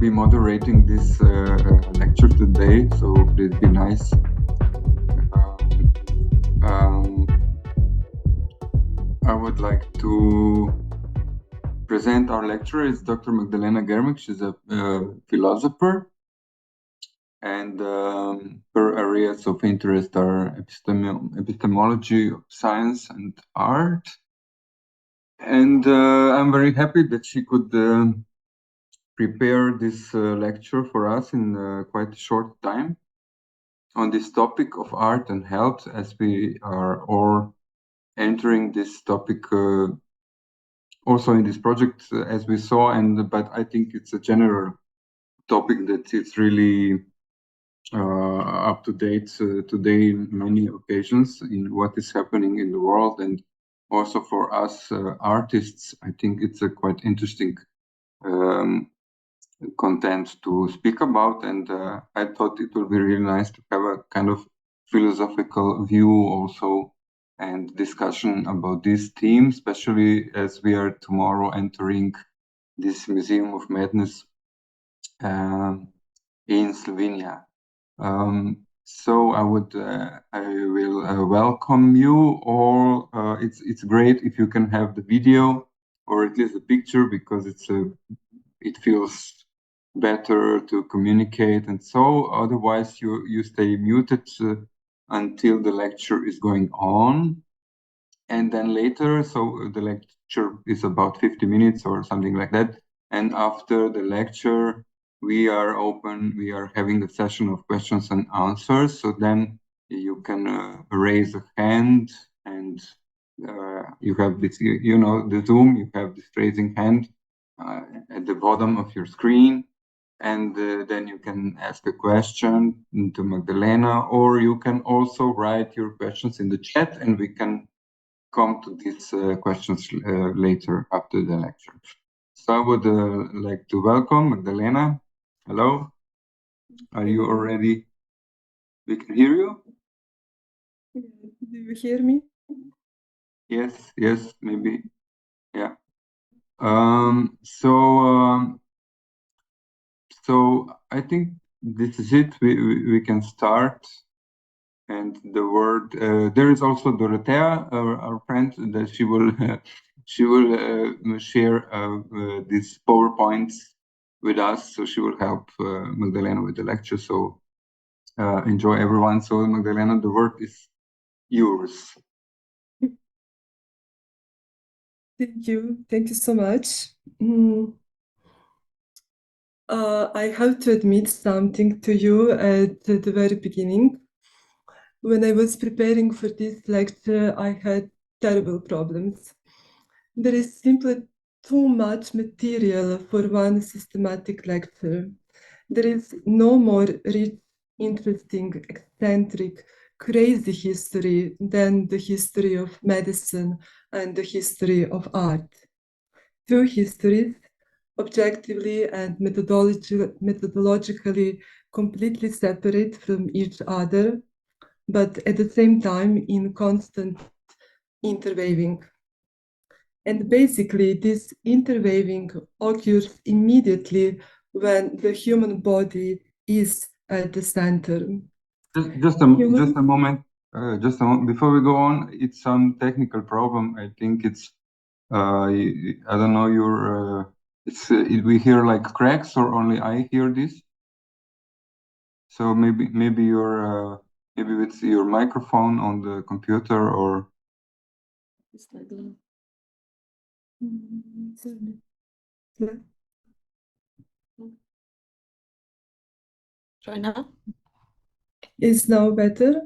be moderating this lecture today, so please be nice. I would like to present our lecturer. It's Dr. Magdalena Germek. She's a philosopher, and her areas of interest are epistemology of science and art. And I'm very happy that she could prepare this lecture for us in quite a short time on this topic of art and health, as we are all entering this topic also in this project, as we saw. But I think it's a general topic that is really up to date today in many occasions in what is happening in the world, and also for us artists, I think it's a quite interesting content to speak about, and I thought it would be really nice to have a kind of philosophical view also and discussion about this theme, especially as we are tomorrow entering this Museum of Madness in Slovenia. So I will welcome you all. It's great if you can have the video or at least a picture, because it feels better to communicate, and so otherwise you stay muted until the lecture is going on, and then later, so the lecture is about 50 minutes or something like that, and after the lecture we are having a session of questions and answers. So then you can raise a hand, and you have this, you know, the Zoom, you have this raising hand at the bottom of your screen, and then you can ask a question to Magdalena, or you can also write your questions in the chat, and we can come to these questions later after the lecture. So I would like to welcome Magdalena. Hello. Are you already? We can hear you? Do you hear me? Yes, maybe. Yeah. So I think this is it. We can start. And the word, there is also Dorothea, our friend, that she will share these PowerPoints with us. So she will help Magdalena with the lecture. So enjoy, everyone. So Magdalena, the word is yours. Thank you so much. I have to admit something to you at the very beginning. When I was preparing for this lecture, I had terrible problems. There is simply too much material for one systematic lecture. There is no more rich, interesting, eccentric, crazy history than the history of medicine and the history of art. Two histories, objectively and methodologically completely separate from each other, but at the same time in constant interweaving. And basically, this interweaving occurs immediately when the human body is at the center. Just a moment. Before we go on, it's some technical problem. I think it's I don't know. We hear like cracks, or only I hear this. So maybe maybe it's your microphone on the computer, or. Try now. Is now better?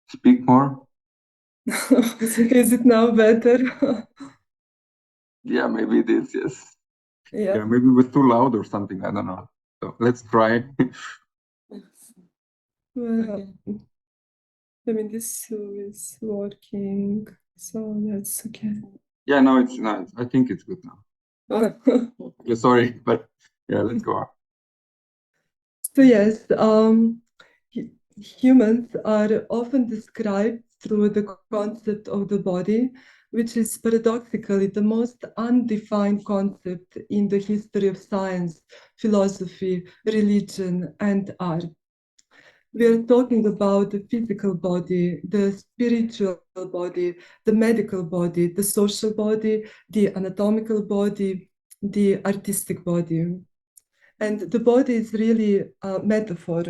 Speak more. Is it now better? Yeah, maybe it is. Yes. Yeah. Maybe it was too loud or something. I don't know. So let's try. Well, I mean, this is working, so that's okay. Yeah, no, it's not. I think it's good now. Okay, sorry, but yeah, let's go on. So yes, humans are often described through the concept of the body which is paradoxically the most undefined concept in the history of science, philosophy, religion, and art. We are talking about the physical body, the spiritual body, the medical body, the social body, the anatomical body, the artistic body. And the body is really a metaphor,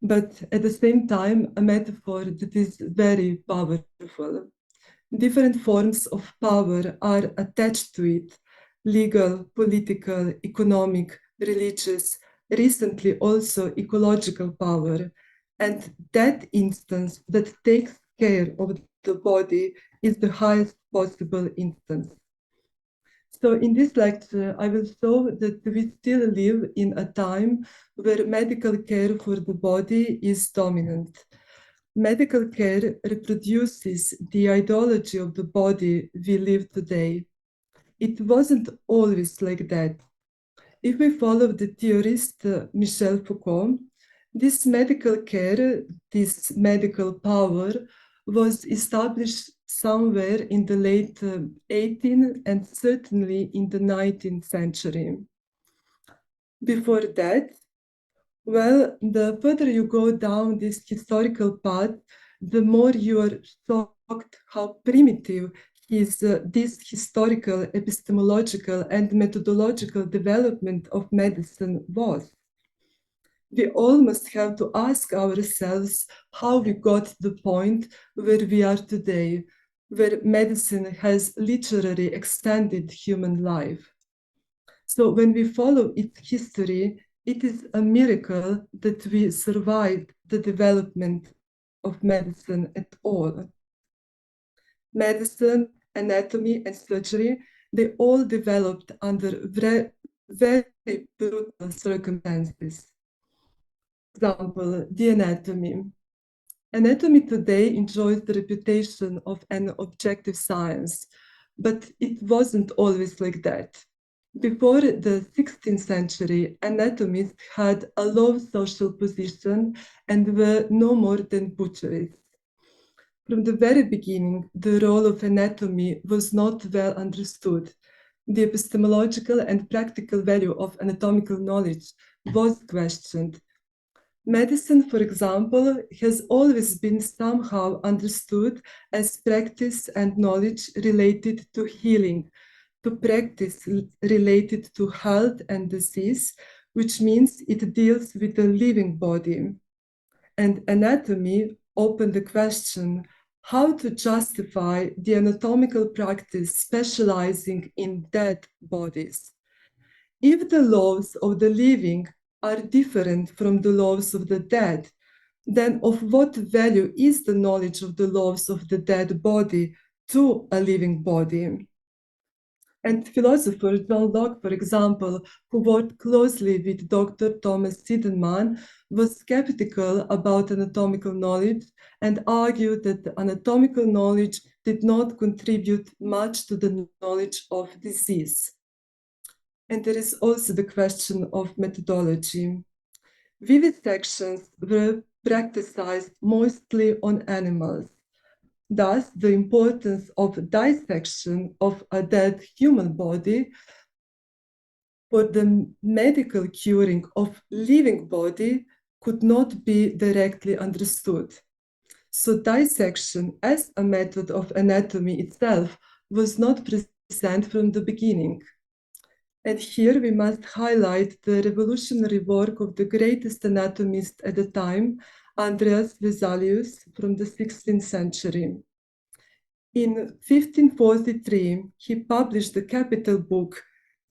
but at the same time, a metaphor that is very powerful. Different forms of power are attached to it: legal, political, economic, religious, recently also ecological power. And that instance that takes care of the body is the highest possible instance. So in this lecture, I will show that we still live in a time where medical care for the body is dominant. Medical care reproduces the ideology of the body we live today. It wasn't always like that. If we follow the theorist Michel Foucault, this medical care, this medical power, was established somewhere in the late 18th and certainly in the 19th century. Before that, well, the further you go down this historical path, the more you are shocked how primitive this historical, epistemological, and methodological development of medicine was. We almost have to ask ourselves how we got to the point where we are today, where medicine has literally extended human life. So when we follow its history, it is a miracle that we survived the development of medicine at all. Medicine, anatomy, and surgery, they all developed under very brutal circumstances. For example, the anatomy. Anatomy today enjoys the reputation of an objective science, but it wasn't always like that. Before the 16th century, anatomists had a low social position and were no more than butcherists. From the very beginning, the role of anatomy was not well understood. The epistemological and practical value of anatomical knowledge was questioned. Medicine, for example, has always been somehow understood as practice and knowledge related to healing, to practice related to health and disease, which means it deals with the living body. And anatomy opened the question how to justify the anatomical practice specializing in dead bodies. If the laws of the living are different from the laws of the dead, then of what value is the knowledge of the laws of the dead body to a living body? And philosopher John Locke, for example, who worked closely with Dr. Thomas Sydenham, was skeptical about anatomical knowledge and argued that anatomical knowledge did not contribute much to the knowledge of disease. And there is also the question of methodology. Vivisections were practiced mostly on animals. Thus, the importance of dissection of a dead human body for the medical curing of living body could not be directly understood. So dissection as a method of anatomy itself was not present from the beginning. And here we must highlight the revolutionary work of the greatest anatomist at the time, Andreas Vesalius, from the 16th century. In 1543, he published the capital book,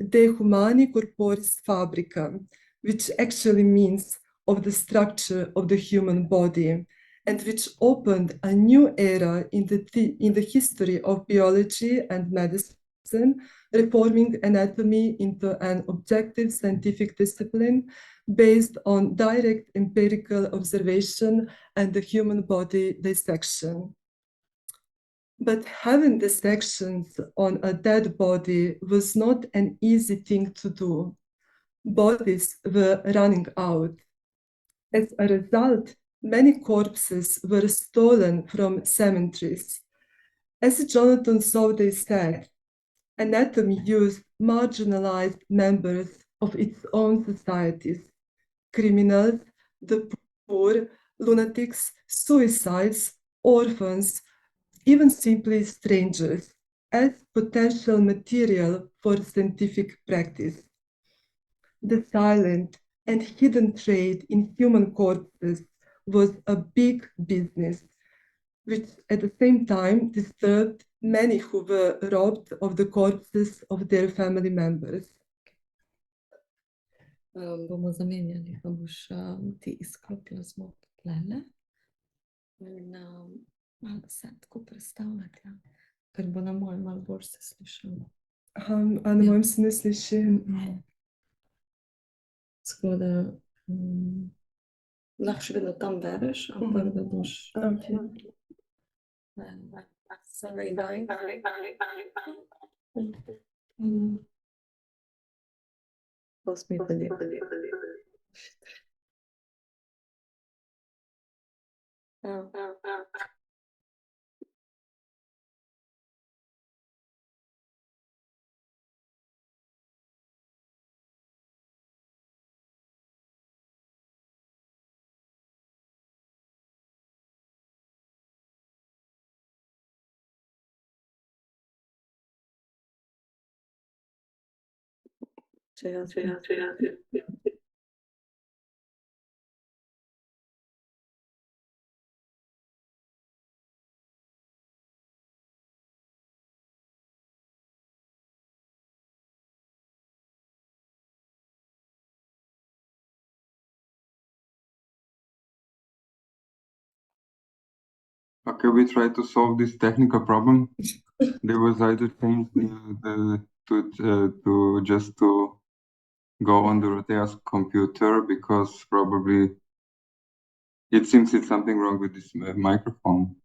De Humani Corporis Fabrica, which actually means of the structure of the human body, and which opened a new era in the history of biology and medicine, reforming anatomy into an objective scientific discipline based on direct empirical observation and the human body dissection. But having dissections on a dead body was not an easy thing to do. Bodies were running out. As a result, many corpses were stolen from cemeteries. As Jonathan Sowday said, anatomy used marginalized members of its own societies, criminals, the poor, lunatics, suicides, orphans, even simply strangers, as potential material for scientific practice. The silent and hidden trade in human corpses was a big business, which at the same time disturbed many who were robbed of the corpses of their family members. Bomo zamenjali, pa boš ti izklopila zvok tlele in malo se tako predstavljati, ja. Ker bo na mojem malo bolj se slišalo. A na mojem se ne sliši? Tako da lahko še vedno tam bereš, ampak da boš... Sorry, Okay, we try to solve this technical problem. There was either change to just to go on Dorothea's computer, because probably it seems it's something wrong with this microphone.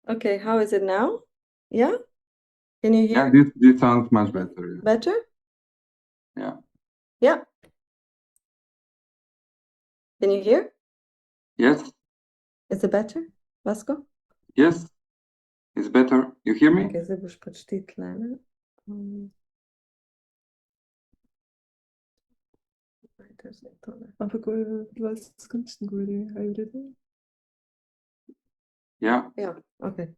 Okay, how is it now? Yeah? Can you hear? Yeah, this sounds much better. Yeah. Better? Yeah. Yeah. Can you hear? Yes. Is it better, Vasco? Yes. It's better. You hear me? Okay, zdaj boš pač ti tlele. Ampak vas končno govori, a je v redu? Yeah. Ja, okay.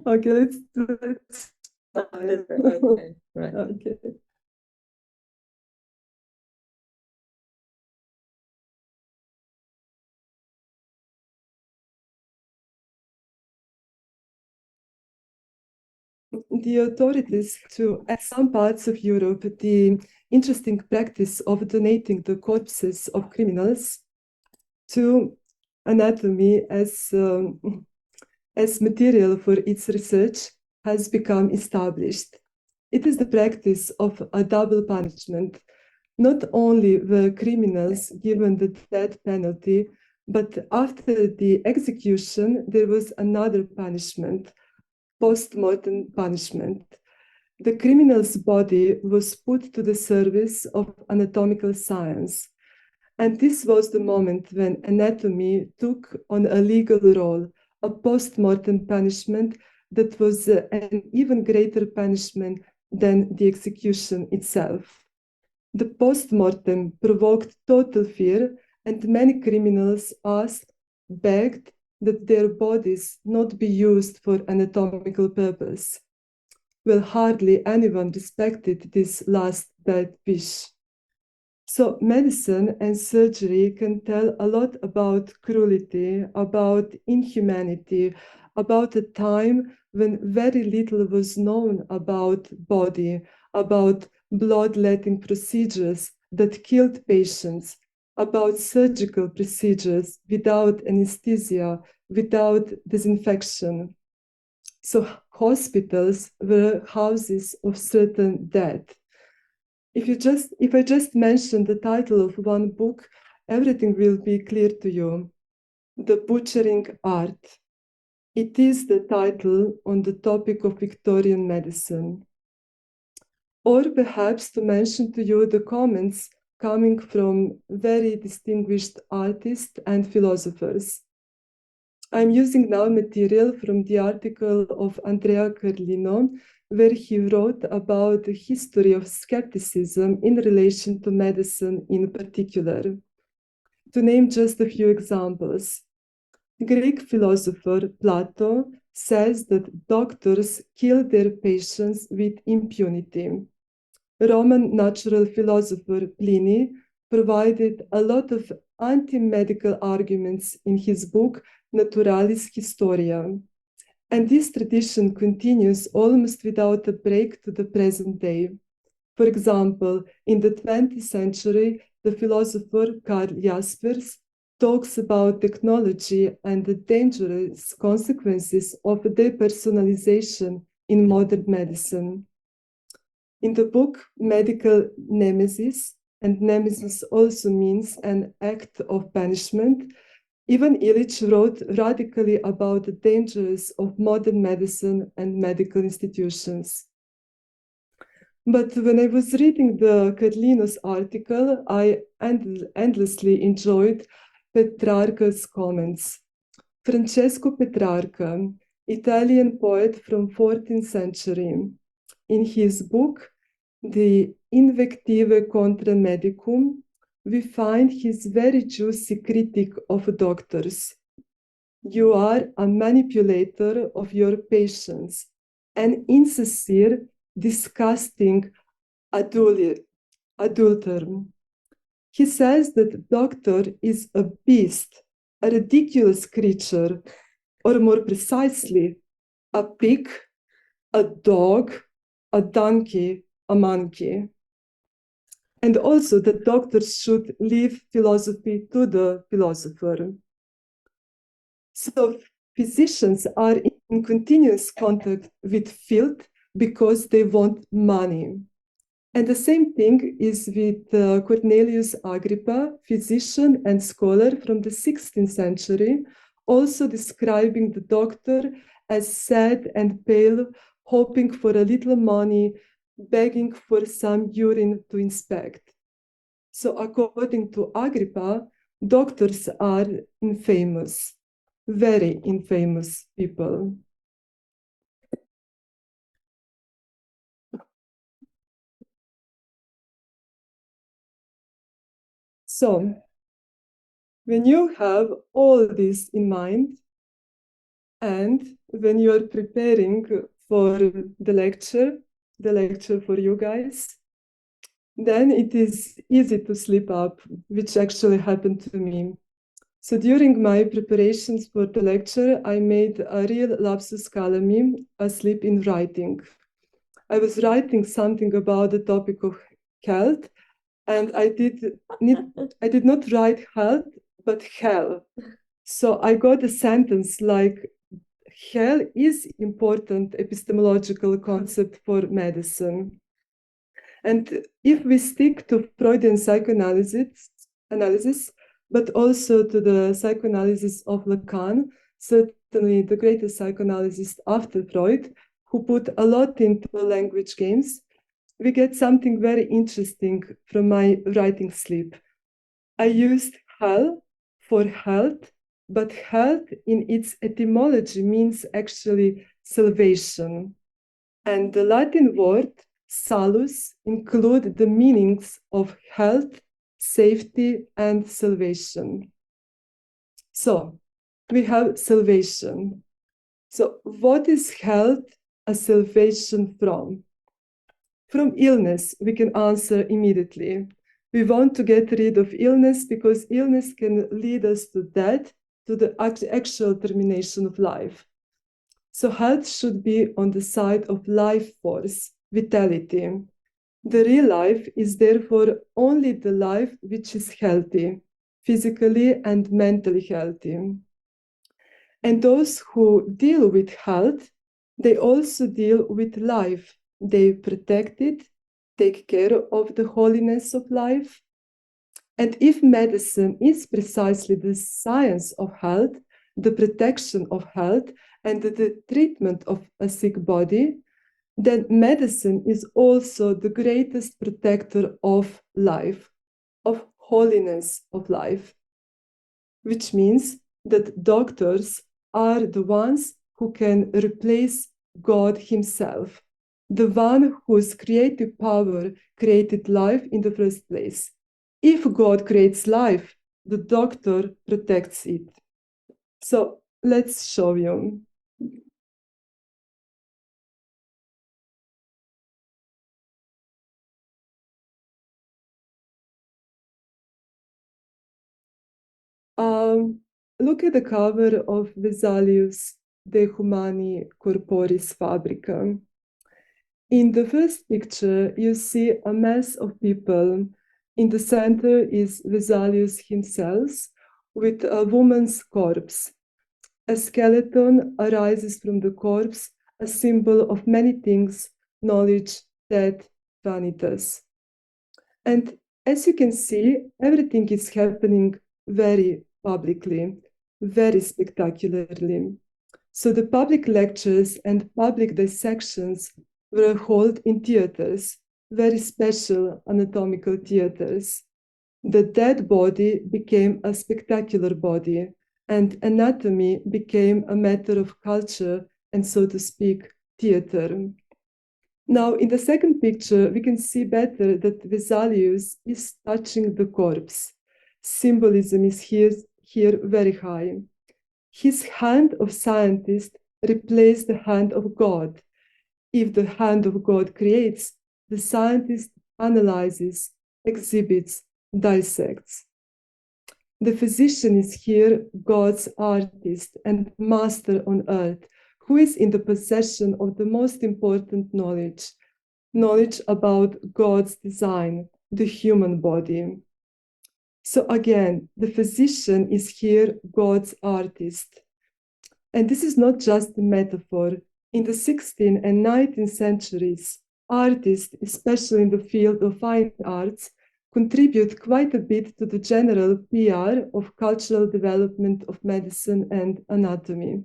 Okay, let's do it. Okay, right. Okay. The authorities to, at some parts of Europe, the interesting practice of donating the corpses of criminals to anatomy as material for its research has become established. It is the practice of a double punishment. Not only were criminals given the death penalty, but after the execution, there was another punishment, post-mortem punishment. The criminal's body was put to the service of anatomical science. And this was the moment when anatomy took on a legal role, a post-mortem punishment that was an even greater punishment than the execution itself. The post-mortem provoked total fear, and many criminals asked, begged, that their bodies not be used for anatomical purpose. Well, hardly anyone respected this last bad wish. So medicine and surgery can tell a lot about cruelty, about inhumanity, about a time when very little was known about body, about bloodletting procedures that killed patients, about surgical procedures without anesthesia, without disinfection. So hospitals were houses of certain death. If I just mention the title of one book, everything will be clear to you. The Butchering Art. It is the title on the topic of Victorian medicine. Or perhaps to mention to you the comments coming from very distinguished artists and philosophers. I'm using now material from the article of Andrea Carlino, where he wrote about the history of skepticism in relation to medicine in particular. To name just a few examples, Greek philosopher Plato says that doctors kill their patients with impunity. Roman natural philosopher Pliny provided a lot of anti-medical arguments in his book Naturalis Historia. And this tradition continues almost without a break to the present day. For example, in the 20th century, the philosopher Karl Jaspers talks about technology and the dangerous consequences of depersonalization in modern medicine. In the book Medical Nemesis, and nemesis also means an act of banishment, Ivan Illich wrote radically about the dangers of modern medicine and medical institutions. But when I was reading the Carlino's article, I endlessly enjoyed Petrarca's comments. Francesco Petrarca, Italian poet from 14th century, in his book, The Invective contra Medicum, we find his very juicy critique of doctors. You are a manipulator of your patients, an insincere, disgusting adulterer. He says that doctor is a beast, a ridiculous creature, or more precisely, a pig, a dog, a donkey, a monkey. And also that doctors should leave philosophy to the philosopher. So physicians are in continuous contact with filth because they want money. And the same thing is with Cornelius Agrippa, physician and scholar from the 16th century, also describing the doctor as sad and pale, hoping for a little money, begging for some urine to inspect. So according to Agrippa, doctors are infamous, very infamous people. So when you have all this in mind, and when you are preparing for the lecture for you guys, then it is easy to slip up, which actually happened to me. So during my preparations for the lecture, I made a real lapsus calami, a slip in writing. I was writing something about the topic of health, and I did not write health, but hell. So I got a sentence like, hell is important epistemological concept for medicine. And if we stick to Freudian psychoanalysis, but also to the psychoanalysis of Lacan, certainly the greatest psychoanalyst after Freud, who put a lot into language games, we get something very interesting from my writing slip. I used hell for health, but health in its etymology means actually salvation. And the Latin word salus include the meanings of health, safety, and salvation. So we have salvation. So what is health a salvation from? From illness, we can answer immediately. We want to get rid of illness because illness can lead us to death, to the actual termination of life. So health should be on the side of life force, vitality. The real life is therefore only the life which is healthy, physically and mentally healthy. And those who deal with health, they also deal with life. They protect it, take care of the holiness of life. And if medicine is precisely the science of health, the protection of health, and the treatment of a sick body, then medicine is also the greatest protector of life, of holiness of life, which means that doctors are the ones who can replace God himself, the one whose creative power created life in the first place. If God creates life, the doctor protects it. So let's show you. Look at the cover of Vesalius De Humani Corporis Fabrica. In the first picture, you see a mass of people. In the center is Vesalius himself with a woman's corpse. A skeleton arises from the corpse, a symbol of many things: knowledge, death, vanitas. And as you can see, everything is happening very publicly, very spectacularly. So the public lectures and public dissections were held in theaters, very special anatomical theaters. The dead body became a spectacular body, and anatomy became a matter of culture and, so to speak, theater. Now, in the second picture, we can see better that Vesalius is touching the corpse. Symbolism is here very high. His hand of scientist replaced the hand of God. If the hand of God creates, the scientist analyzes, exhibits, dissects. The physician is here God's artist and master on earth, who is in the possession of the most important knowledge, knowledge about God's design, the human body. So again, the physician is here God's artist. And this is not just a metaphor. In the 16th and 19th centuries, artists, especially in the field of fine arts, contribute quite a bit to the general PR of cultural development of medicine and anatomy.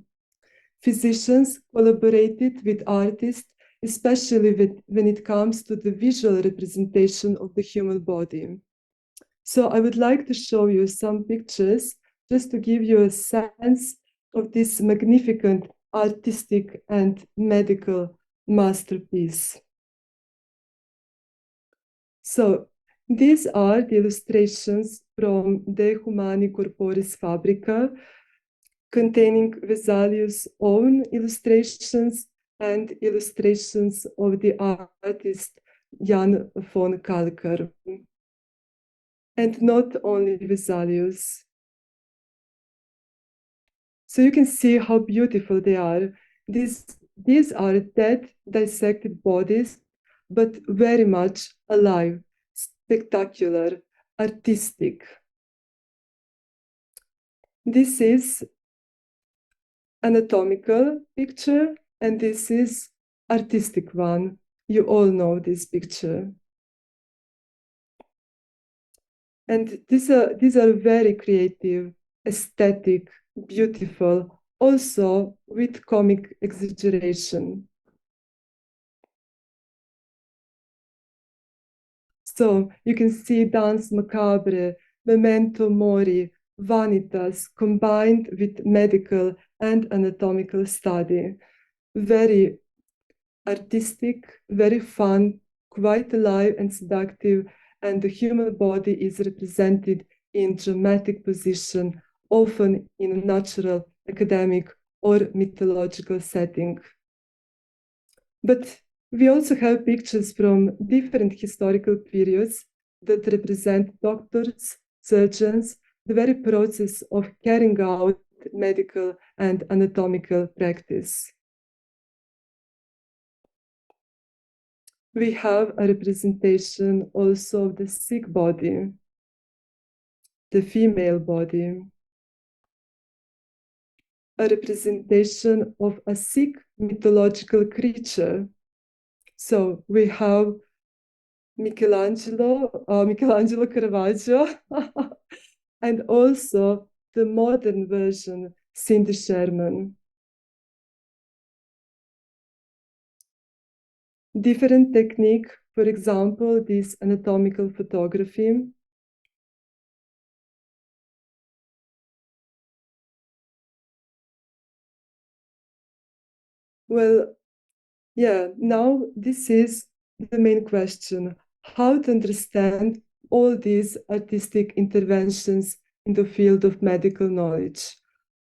Physicians collaborated with artists, especially when it comes to the visual representation of the human body. So I would like to show you some pictures just to give you a sense of this magnificent artistic and medical masterpiece. So these are the illustrations from De Humani Corporis Fabrica, containing Vesalius' own illustrations and illustrations of the artist Jan von Kalker. And not only Vesalius. So you can see how beautiful they are. These are dead, dissected bodies, but very much alive, spectacular, artistic. This is anatomical picture, and this is artistic one. You all know this picture. And these are very creative, aesthetic, beautiful, also with comic exaggeration. So you can see Danse Macabre, Memento Mori, Vanitas combined with medical and anatomical study. Very artistic, very fun, quite alive and seductive, and the human body is represented in dramatic position, often in a natural, academic, or mythological setting. But we also have pictures from different historical periods that represent doctors, surgeons, the very process of carrying out medical and anatomical practice. We have a representation also of the sick body, the female body, a representation of a sick mythological creature. So we have Michelangelo Caravaggio, and also the modern version Cindy Sherman. Different technique, for example, this anatomical photography. Well, yeah, now this is the main question: how to understand all these artistic interventions in the field of medical knowledge.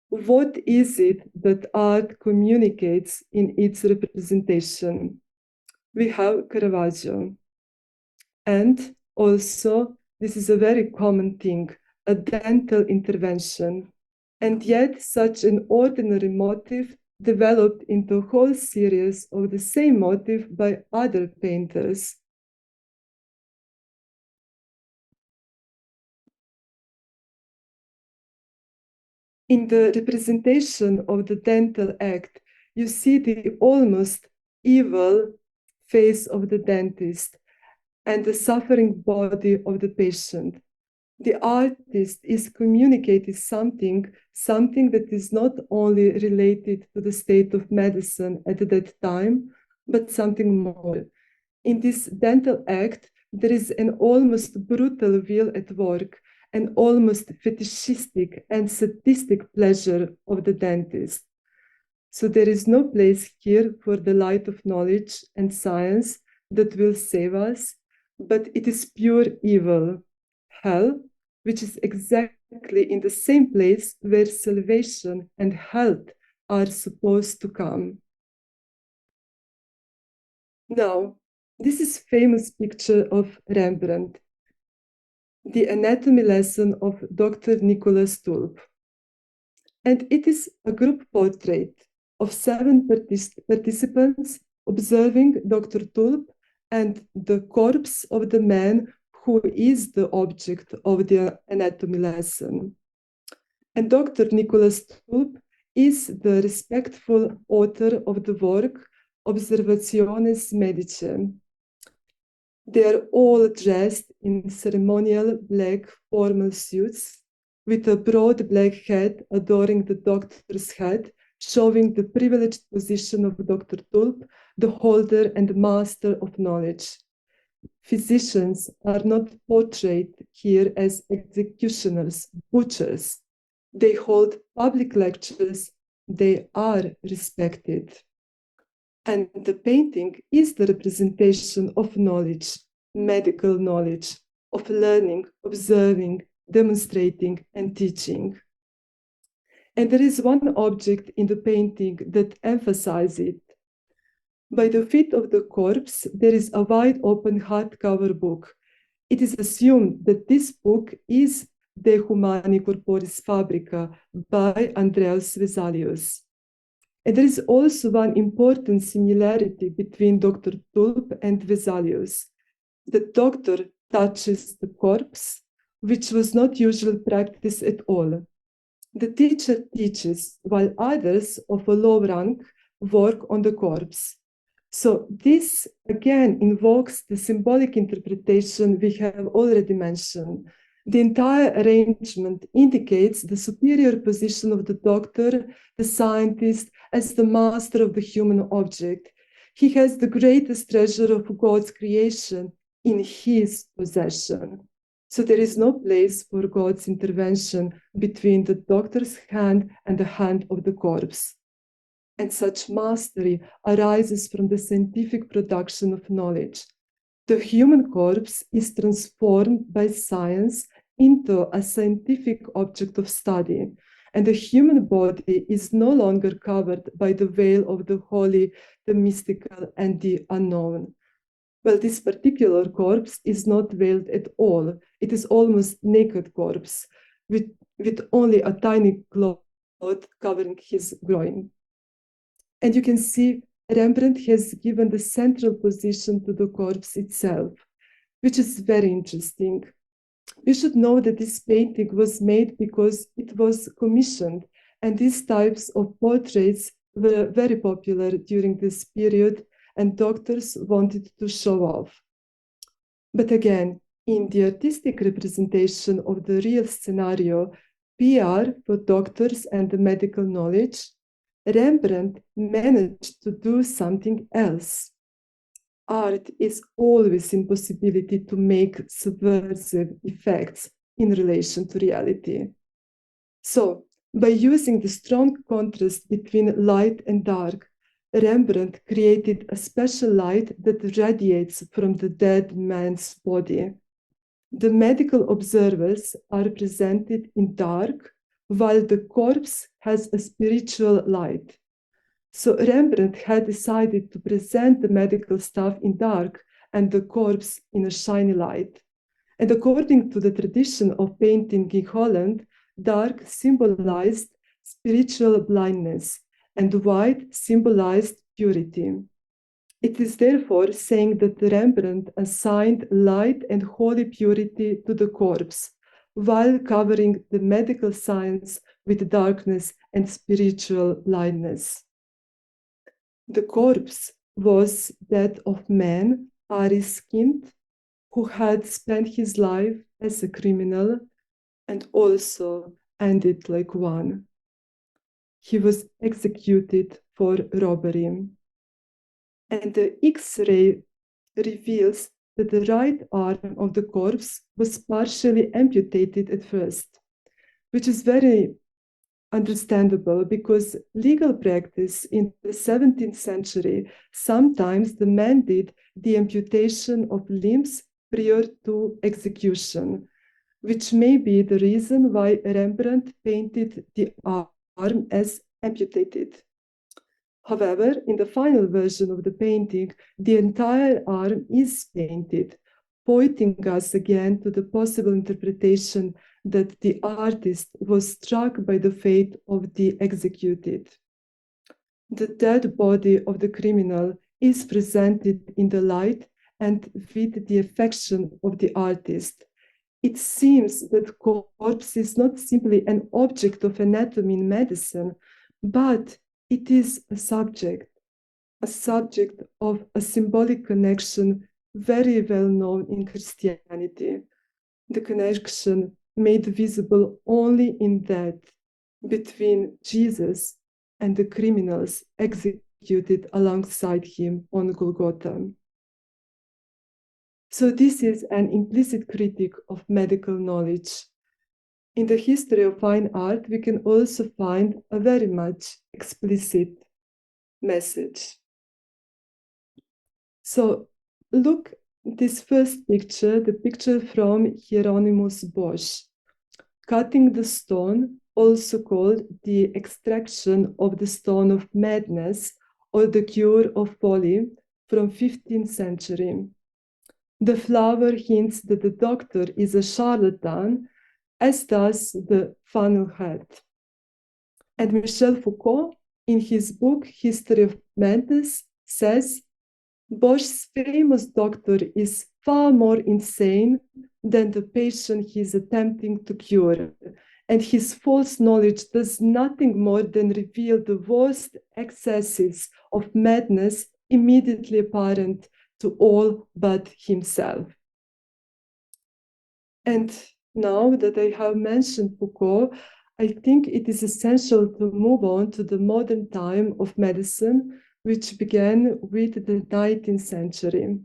What is it that art communicates in its representation? We have Caravaggio. And also, this is a very common thing, a dental intervention. And yet, such an ordinary motif developed into a whole series of the same motif by other painters. In the representation of the dental act, you see the almost evil face of the dentist and the suffering body of the patient. The artist is communicating something that is not only related to the state of medicine at that time, but something more. In this dental act, there is an almost brutal will at work, an almost fetishistic and sadistic pleasure of the dentist. So there is no place here for the light of knowledge and science that will save us, but it is pure evil, hell, which is exactly in the same place where salvation and health are supposed to come. Now, this is famous picture of Rembrandt, the anatomy lesson of Dr. Nicholas Tulp. And it is a group portrait of 7 participants observing Dr. Tulp and the corpse of the man who is the object of the anatomy lesson. And Dr. Nicholas Tulp is the respectful author of the work Observationes Medicae. They are all dressed in ceremonial black formal suits with a broad black hat adorning the doctor's head, showing the privileged position of Dr. Tulp, the holder and master of knowledge. Physicians are not portrayed here as executioners, butchers. They hold public lectures. They are respected. And the painting is the representation of knowledge, medical knowledge, of learning, observing, demonstrating, and teaching. And there is one object in the painting that emphasizes it. By the feet of the corpse, there is a wide open hardcover book. It is assumed that this book is De Humani Corporis Fabrica by Andreas Vesalius. And there is also one important similarity between Dr. Tulp and Vesalius. The doctor touches the corpse, which was not usual practice at all. The teacher teaches, while others of a low rank work on the corpse. So this again invokes the symbolic interpretation we have already mentioned. The entire arrangement indicates the superior position of the doctor, the scientist, as the master of the human object. He has the greatest treasure of God's creation in his possession. So there is no place for God's intervention between the doctor's hand and the hand of the corpse. And such mastery arises from the scientific production of knowledge. The human corpse is transformed by science into a scientific object of study, and the human body is no longer covered by the veil of the holy, the mystical, and the unknown. Well, this particular corpse is not veiled at all. It is almost naked corpse with only a tiny cloth covering his groin. And you can see Rembrandt has given the central position to the corpse itself, which is very interesting. You should know that this painting was made because it was commissioned, and these types of portraits were very popular during this period, and doctors wanted to show off. But again, in the artistic representation of the real scenario, PR for doctors and the medical knowledge, Rembrandt managed to do something else. Art is always in possibility to make subversive effects in relation to reality. So, by using the strong contrast between light and dark, Rembrandt created a special light that radiates from the dead man's body. The medical observers are presented in dark, while the corpse has a spiritual light. So Rembrandt had decided to present the medical stuff in dark and the corpse in a shiny light. And according to the tradition of painting in Holland, dark symbolized spiritual blindness and white symbolized purity. It is therefore saying that Rembrandt assigned light and holy purity to the corpse, while covering the medical science with darkness and spiritual blindness. The corpse was that of man, iris-skinned, who had spent his life as a criminal and also ended like one. He was executed for robbery. And the X-ray reveals that the right arm of the corpse was partially amputated at first, which is very understandable because legal practice in the 17th century sometimes demanded the amputation of limbs prior to execution, which may be the reason why Rembrandt painted the arm as amputated. However, in the final version of the painting, the entire arm is painted, pointing us again to the possible interpretation that the artist was struck by the fate of the executed. The dead body of the criminal is presented in the light and with the affection of the artist. It seems that corpse is not simply an object of anatomy in medicine, but it is a subject of a symbolic connection very well known in Christianity. The connection made visible only in death between Jesus and the criminals executed alongside him on Golgotha. So this is an implicit critique of medical knowledge. In the history of fine art, we can also find a very much explicit message. So look at this first picture, the picture from Hieronymus Bosch, cutting the stone, also called the extraction of the stone of madness or the cure of folly from 15th century. The flower hints that the doctor is a charlatan, as does the funnel head. And Michel Foucault, in his book History of Madness, says, Bosch's famous doctor is far more insane than the patient he is attempting to cure, and his false knowledge does nothing more than reveal the worst excesses of madness immediately apparent to all but himself. And now that I have mentioned Foucault, I think it is essential to move on to the modern time of medicine, which began with the 19th century.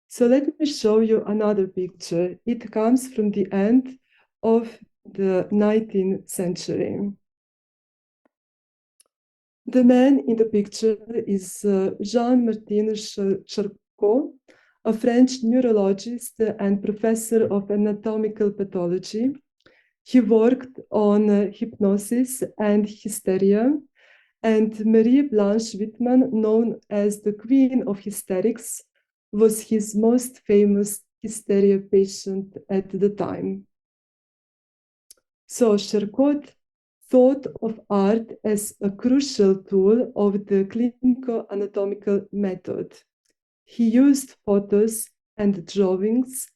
So let me show you another picture. It comes from the end of the 19th century. The man in the picture is Jean-Martin Charcot, a French neurologist and professor of anatomical pathology. He worked on hypnosis and hysteria, and Marie Blanche Wittmann, known as the Queen of Hysterics, was his most famous hysteria patient at the time. So Charcot thought of art as a crucial tool of the clinical anatomical method. He used photos and drawings,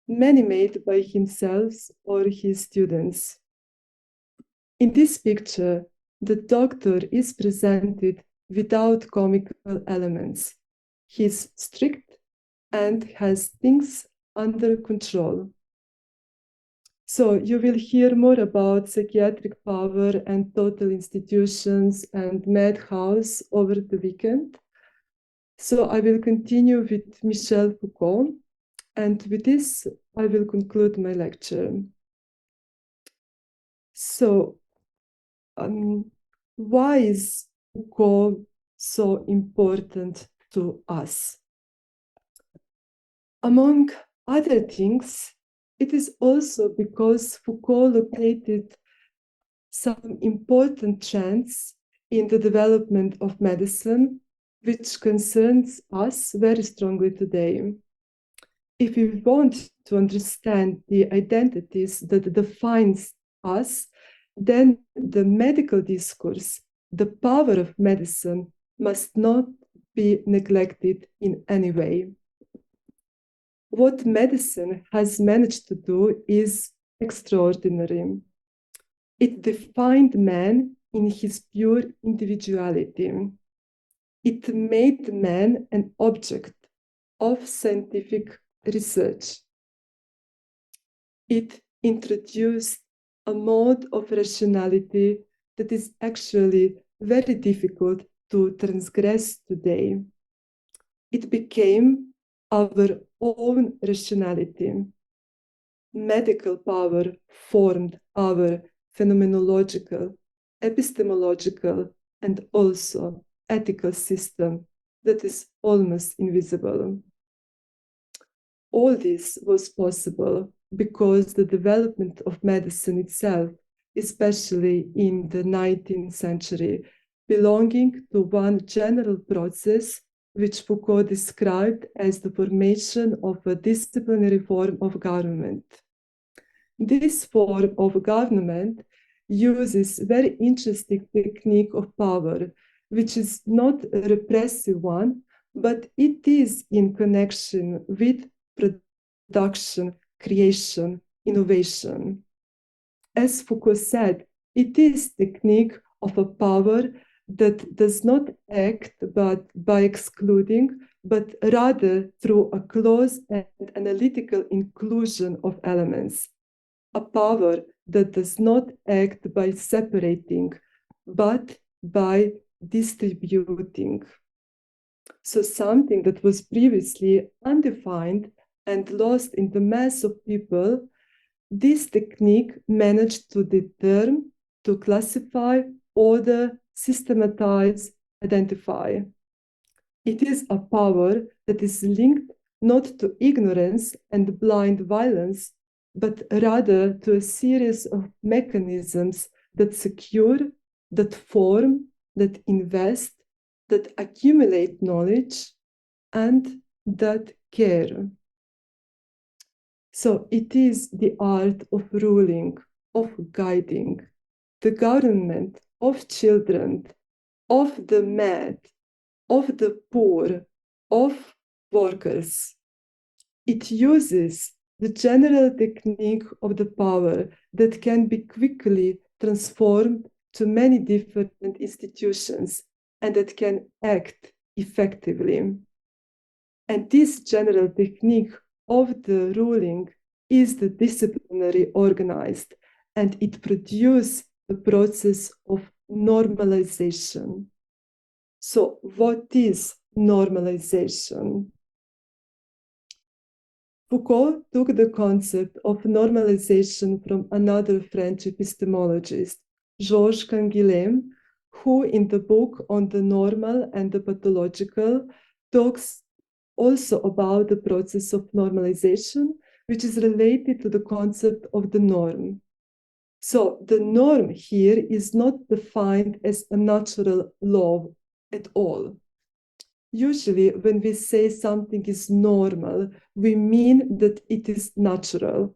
many made by himself or his students. In this picture, the doctor is presented without comical elements. He is strict and has things under control. So you will hear more about psychiatric power and total institutions and madhouse over the weekend. So I will continue with Michel Foucault, and with this, I will conclude my lecture. So, why is Foucault so important to us? Among other things, it is also because Foucault located some important trends in the development of medicine, which concerns us very strongly today. If we want to understand the identities that defines us, then the medical discourse, the power of medicine, must not be neglected in any way. What medicine has managed to do is extraordinary. It defined man in his pure individuality. It made man an object of scientific research. It introduced a mode of rationality that is actually very difficult to transgress today. It became our own rationality. Medical power formed our phenomenological, epistemological, and also ethical system that is almost invisible. All this was possible because the development of medicine itself, especially in the 19th century, belonging to one general process which Foucault described as the formation of a disciplinary form of government. This form of government uses very interesting technique of power, which is not a repressive one, but it is in connection with production, creation, innovation. As Foucault said, it is technique of a power that does not act but by excluding, but rather through a close and analytical inclusion of elements. A power that does not act by separating, but by distributing. So something that was previously undefined and lost in the mass of people, this technique managed to determine, to classify, order, systematize, identify. It is a power that is linked not to ignorance and blind violence, but rather to a series of mechanisms that secure, that form, that invest, that accumulate knowledge, and that care. So it is the art of ruling, of guiding, the government of children, of the mad, of the poor, of workers. It uses the general technique of the power that can be quickly transformed to many different institutions and that can act effectively. And this general technique of the ruling is the disciplinary organized, and it produces the process of normalization. So what is normalization? Foucault took the concept of normalization from another French epistemologist, Georges Canguilhem, who in the book on the normal and the pathological talks also about the process of normalization, which is related to the concept of the norm. So the norm here is not defined as a natural law at all. Usually, when we say something is normal, we mean that it is natural.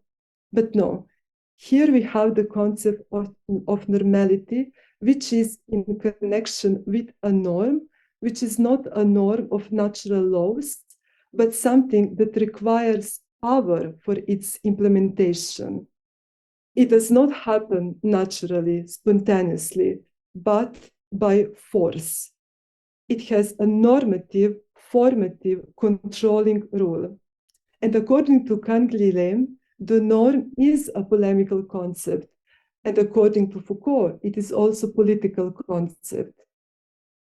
But no, here we have the concept of normality, which is in connection with a norm, which is not a norm of natural laws, but something that requires power for its implementation. It does not happen naturally, spontaneously, but by force. It has a normative, formative, controlling rule. And according to Canguilhem, The norm is a polemical concept, and according to Foucault, it is also a political concept.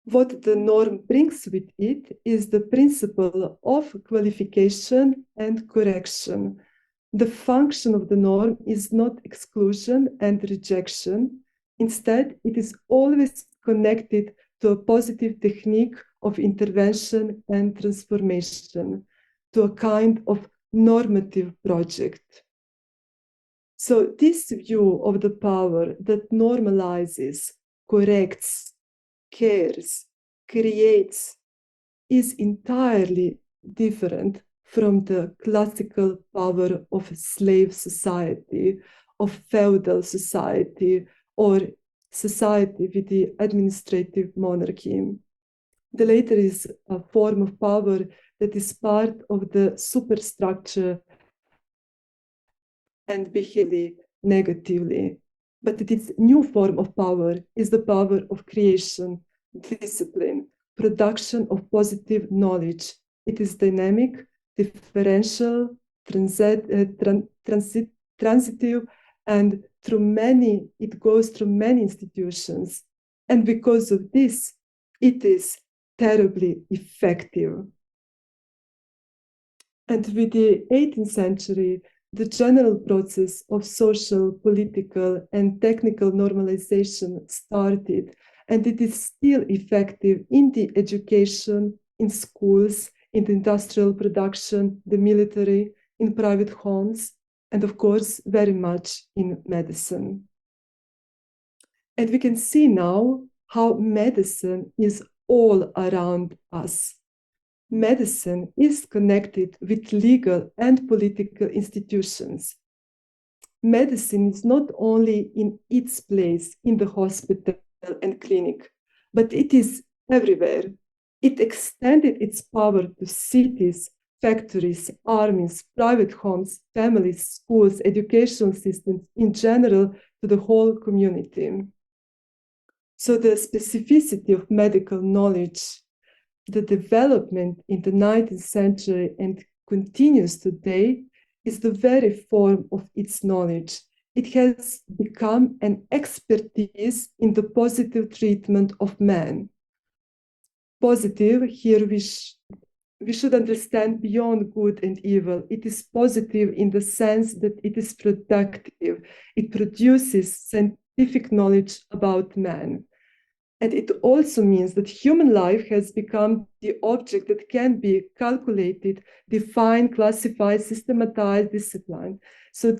What the norm brings with it is the principle of qualification and correction. The function of the norm is not exclusion and rejection. Instead, it is always connected to a positive technique of intervention and transformation, to a kind of normative project. So this view of the power that normalizes, corrects, cares, creates, is entirely different from the classical power of slave society, of feudal society, or society with the administrative monarchy. The latter is a form of power that is part of the superstructure and behaves negatively. But this new form of power is the power of creation, discipline, production of positive knowledge. It is dynamic, differential, transitive, and it goes through many institutions. And because of this, it is terribly effective. And with the 18th century, the general process of social, political, and technical normalization started, and it is still effective in the education, in schools, in the industrial production, the military, in private homes, and of course, very much in medicine. And we can see now how medicine is all around us. Medicine is connected with legal and political institutions. Medicine is not only in its place in the hospital and clinic, but it is everywhere. It extended its power to cities, factories, armies, private homes, families, schools, educational systems, in general, to the whole community. So the specificity of medical knowledge, the development in the 19th century and continues today, is the very form of its knowledge. It has become an expertise in the positive treatment of man. Positive, here we should understand beyond good and evil. It is positive in the sense that it is productive. It produces scientific knowledge about man. And it also means that human life has become the object that can be calculated, defined, classified, systematized, disciplined. So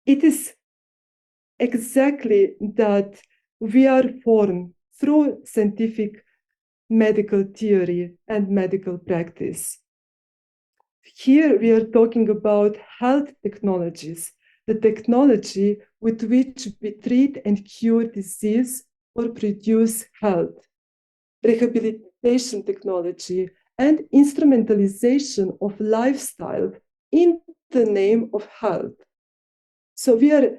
it is exactly that we are formed through scientific medical theory and medical practice. Here we are talking about health technologies, the technology with which we treat and cure disease or produce health, rehabilitation technology, and instrumentalization of lifestyle in the name of health. So we are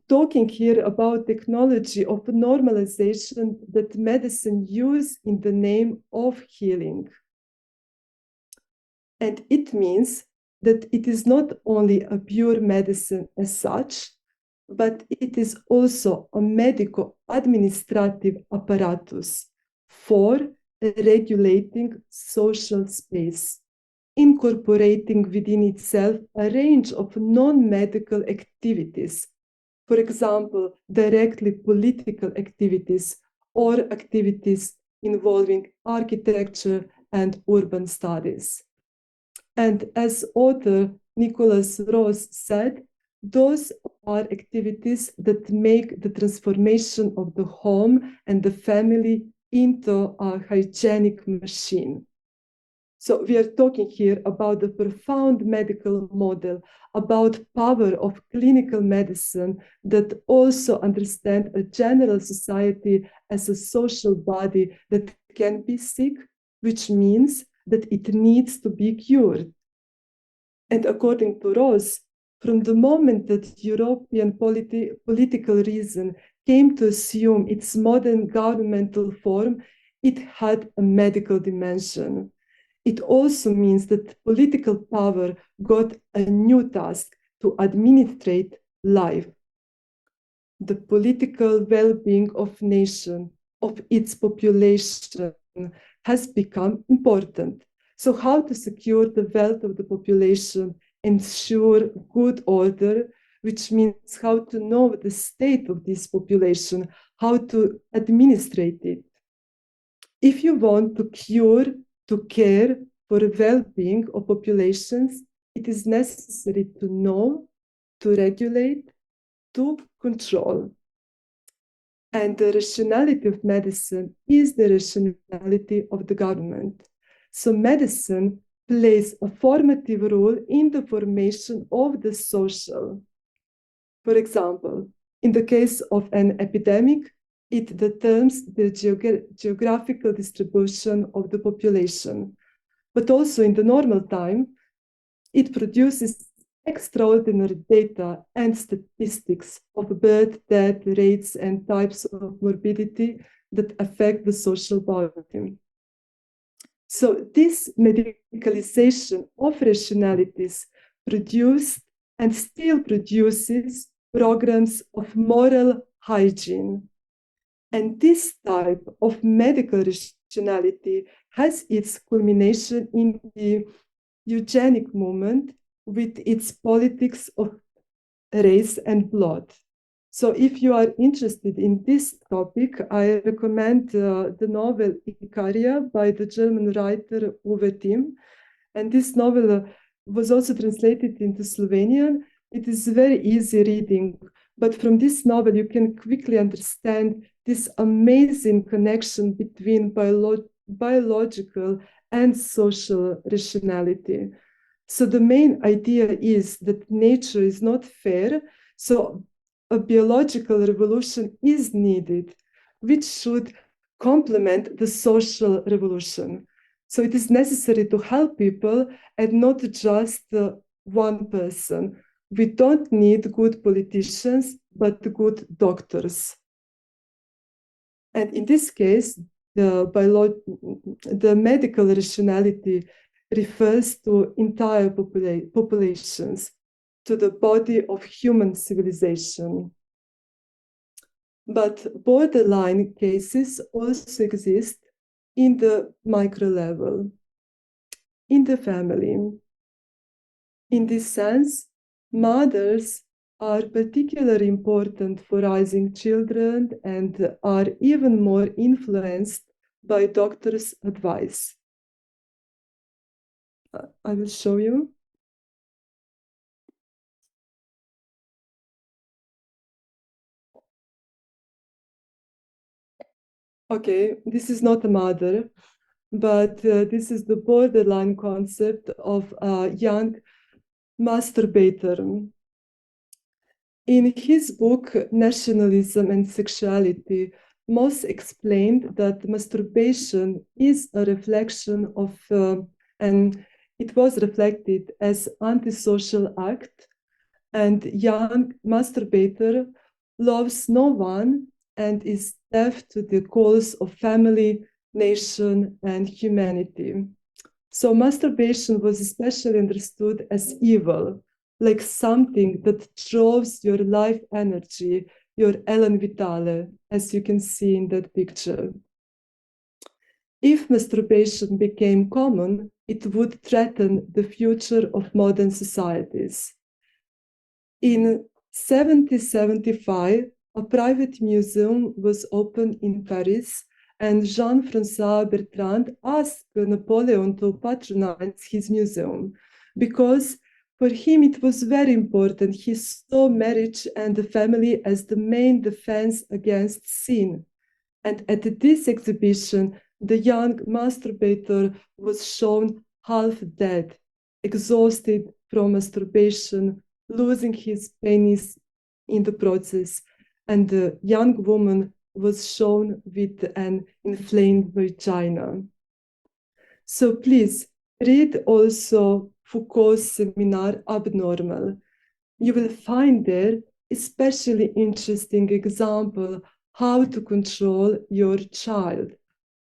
talking here about technology of normalization that medicine uses in the name of healing. And it means that it is not only a pure medicine as such, but it is also a medico-administrative apparatus for regulating social space, incorporating within itself a range of non-medical activities, for example, directly political activities or activities involving architecture and urban studies. And as author Nicholas Ross said, those are activities that make the transformation of the home and the family into a hygienic machine. So we are talking here about the profound medical model, about power of clinical medicine that also understand a general society as a social body that can be sick, which means that it needs to be cured. And according to Ross, from the moment that European political reason came to assume its modern governmental form, it had a medical dimension. It also means that political power got a new task to administrate life. The political well-being of nation, of its population, has become important. So how to secure the wealth of the population, ensure good order, which means how to know the state of this population, how to administrate it. If you want to cure, to care for the well-being of populations, it is necessary to know, to regulate, to control. And the rationality of medicine is the rationality of the government. So medicine plays a formative role in the formation of the social. For example, in the case of an epidemic, it determines the geographical distribution of the population. But also in the normal time, it produces extraordinary data and statistics of birth, death rates, and types of morbidity that affect the social body. So this medicalization of rationalities produced and still produces programs of moral hygiene. And this type of medical rationality has its culmination in the eugenic movement with its politics of race and blood. So if you are interested in this topic, I recommend the novel Icaria by the German writer Uwe Timm. And this novel was also translated into Slovenian. It is very easy reading, but from this novel you can quickly understand this amazing connection between biological and social rationality. So the main idea is that nature is not fair, so a biological revolution is needed, which should complement the social revolution. So it is necessary to help people and not just one person. We don't need good politicians, but good doctors. And in this case, the medical rationality refers to entire populations, to the body of human civilization. But borderline cases also exist in the micro level, in the family. In this sense, mothers are particularly important for raising children and are even more influenced by doctors' advice. I will show you. Okay, this is not a mother, but this is the borderline concept of a young masturbator. In his book, Nationalism and Sexuality, Moss explained that masturbation is a reflection of, and it was reflected as antisocial act, and young masturbator loves no one and is deaf to the calls of family, nation, and humanity. So masturbation was especially understood as evil, like something that draws your life energy, your elan vitale, as you can see in that picture. If masturbation became common, it would threaten the future of modern societies. In 1775, a private museum was opened in Paris, and Jean-François Bertrand asked Napoleon to patronize his museum because for him it was very important. He saw marriage and the family as the main defense against sin. And at this exhibition, the young masturbator was shown half dead, exhausted from masturbation, losing his penis in the process, and the young woman was shown with an inflamed vagina. So please read also Foucault's seminar Abnormal. You will find there especially interesting example how to control your child,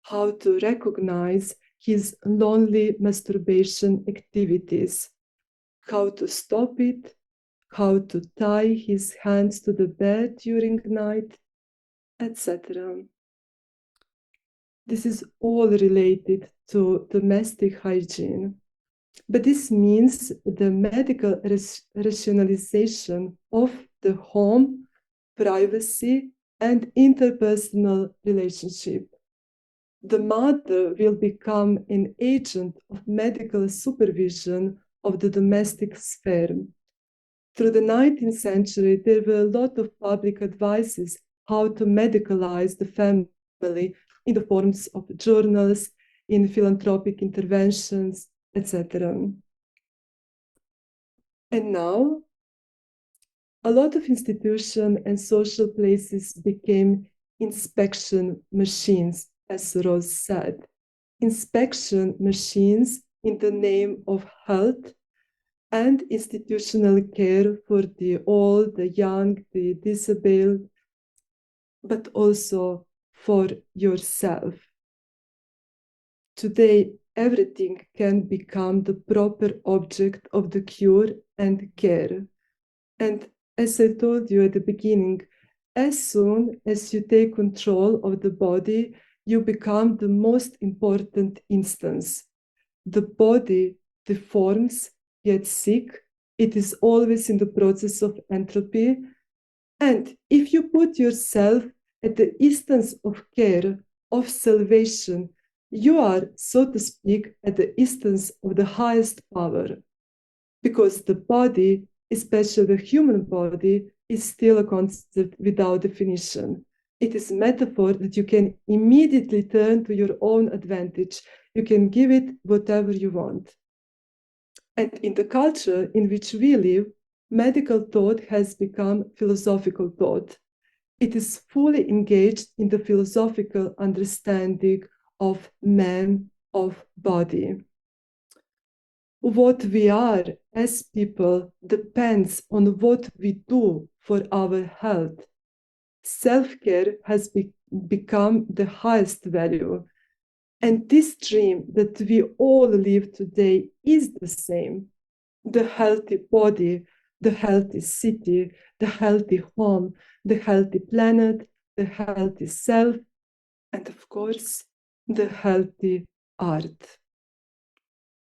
how to recognize his lonely masturbation activities, how to stop it, how to tie his hands to the bed during night, etc. This is all related to domestic hygiene. But this means the medical rationalization of the home, privacy, and interpersonal relationship. The mother will become an agent of medical supervision of the domestic sphere. Through the 19th century, there were a lot of public advices how to medicalize the family in the forms of journals, in philanthropic interventions, etc. And now, a lot of institutions and social places became inspection machines, as Rose said. Inspection machines in the name of health and institutional care for the old, the young, the disabled, but also for yourself. Today, everything can become the proper object of the cure and care. And as I told you at the beginning, as soon as you take control of the body, you become the most important instance. The body deforms, gets sick, it is always in the process of entropy. And if you put yourself at the instance of care, of salvation, you are, so to speak, at the instance of the highest power. Because the body, especially the human body, is still a concept without definition. It is a metaphor that you can immediately turn to your own advantage. You can give it whatever you want. And in the culture in which we live, medical thought has become philosophical thought. It is fully engaged in the philosophical understanding of man, of body. What we are as people depends on what we do for our health. Self-care has become the highest value. And this dream that we all live today is the same. The healthy body, the healthy city, the healthy home, the healthy planet, the healthy self, and of course, the healthy art.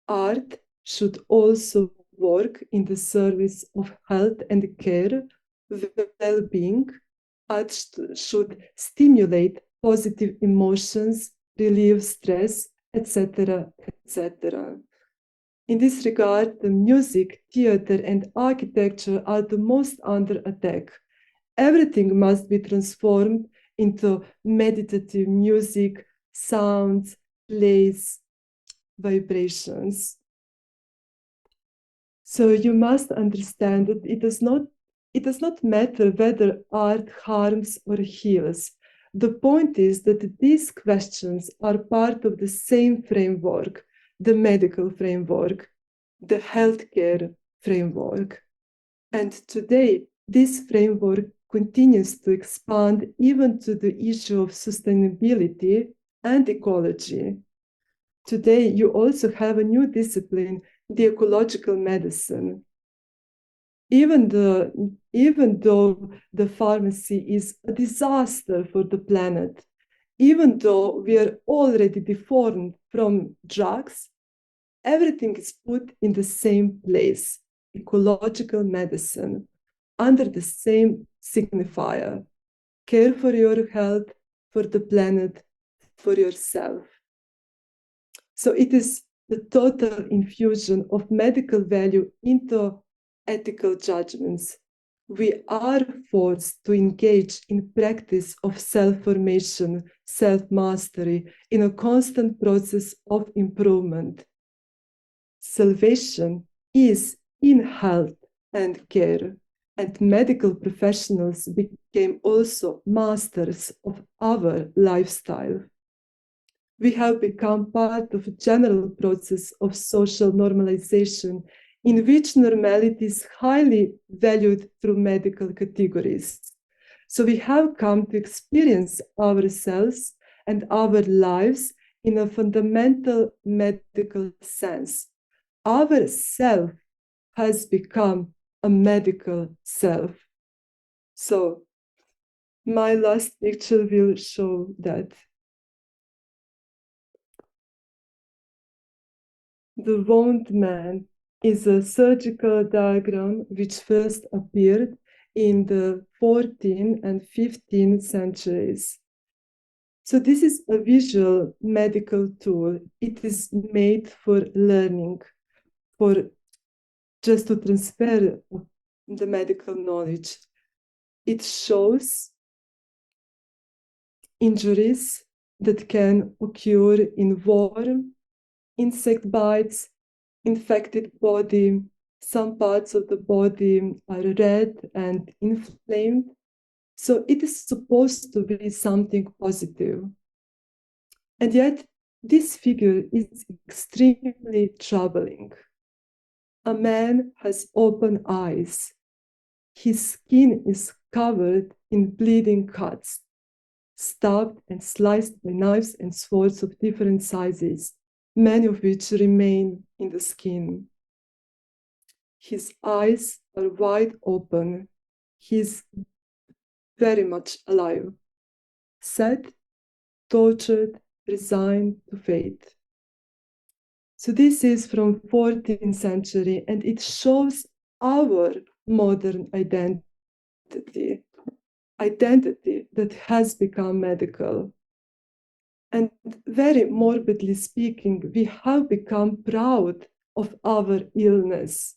Art should also work in the service of health and care, well-being. Art should stimulate positive emotions, relieve stress, etc., etc. In this regard, the music, theater, and architecture are the most under attack. Everything must be transformed into meditative music, sounds, plays, vibrations. So you must understand that it does not matter whether art harms or heals. The point is that these questions are part of the same framework, the medical framework, the healthcare framework. And today, this framework continues to expand even to the issue of sustainability and ecology. Today, you also have a new discipline, the ecological medicine. Even though the pharmacy is a disaster for the planet, even though we are already deformed from drugs, everything is put in the same place, ecological medicine, under the same signifier. Care for your health, for the planet, for yourself. So it is the total infusion of medical value into ethical judgments. We are forced to engage in practice of self-formation, self-mastery, in a constant process of improvement. Salvation is in health and care, and medical professionals became also masters of our lifestyle. We have become part of a general process of social normalization in which normality is highly valued through medical categories. So we have come to experience ourselves and our lives in a fundamental medical sense. Our self has become a medical self. So my last picture will show that. The wound man is a surgical diagram which first appeared in the 14th and 15th centuries. So this is a visual medical tool. It is made for learning, for just to transfer the medical knowledge. It shows injuries that can occur in war, insect bites, infected body. Some parts of the body are red and inflamed. So it is supposed to be something positive. And yet, this figure is extremely troubling. A man has open eyes. His skin is covered in bleeding cuts, stabbed and sliced by knives and swords of different sizes, many of which remain in the skin. His eyes are wide open. He's very much alive, sad, tortured, resigned to fate. So this is from 14th century, and it shows our modern identity that has become medical. And very morbidly speaking, we have become proud of our illness.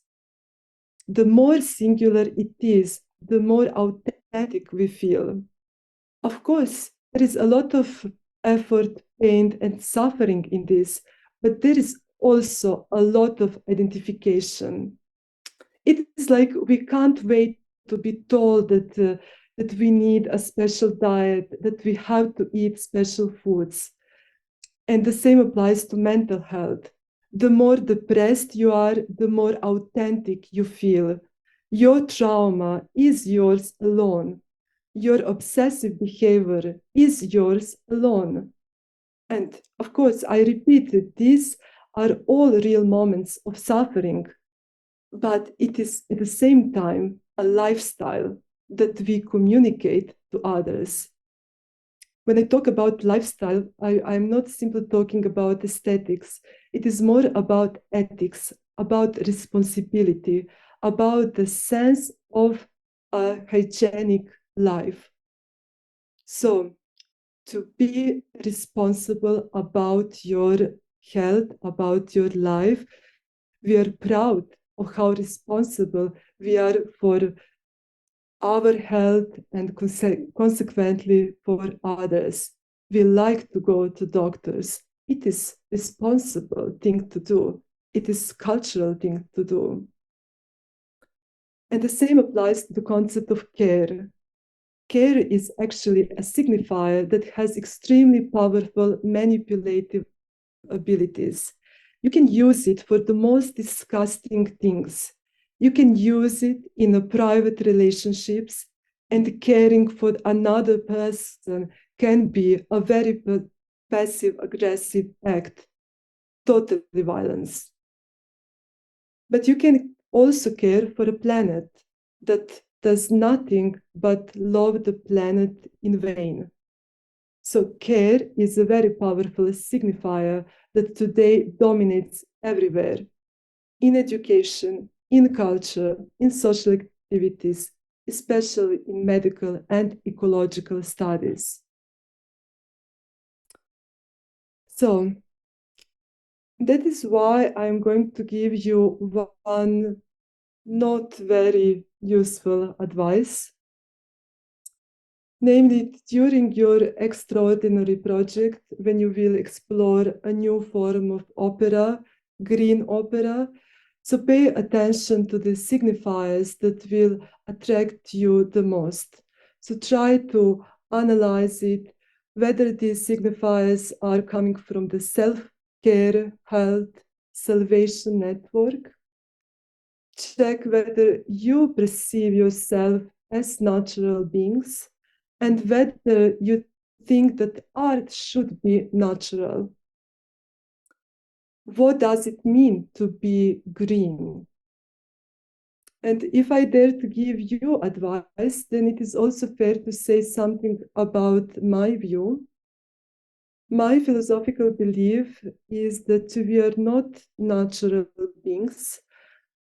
The more singular it is, the more authentic we feel. Of course, there is a lot of effort, pain, and suffering in this, but there is also a lot of identification. It is like we can't wait to be told that we need a special diet, that we have to eat special foods. And the same applies to mental health. The more depressed you are, the more authentic you feel. Your trauma is yours alone. Your obsessive behavior is yours alone. And of course, I repeat that these are all real moments of suffering, but it is at the same time a lifestyle that we communicate to others. When I talk about lifestyle, I'm not simply talking about aesthetics. It is more about ethics, about responsibility, about the sense of a hygienic life. So, to be responsible about your health, about your life, we are proud of how responsible we are for our health and consequently for others. We like to go to doctors. It is a responsible thing to do. It is a cultural thing to do. And the same applies to the concept of care. Care is actually a signifier that has extremely powerful manipulative abilities. You can use it for the most disgusting things. You can use it in a private relationships, and caring for another person can be a very passive-aggressive act, totally violence. But you can also care for a planet that does nothing but love the planet in vain. So care is a very powerful signifier that today dominates everywhere, in education, in culture, in social activities, especially in medical and ecological studies. So that is why I'm going to give you one not very useful advice. Namely, during your extraordinary project, when you will explore a new form of opera, green opera, so pay attention to the signifiers that will attract you the most. So try to analyze it, whether these signifiers are coming from the self-care, health, salvation network. Check whether you perceive yourself as natural beings, and whether you think that art should be natural. what does it mean to be green? And if I dare to give you advice, then it is also fair to say something about my view. My philosophical belief is that we are not natural beings,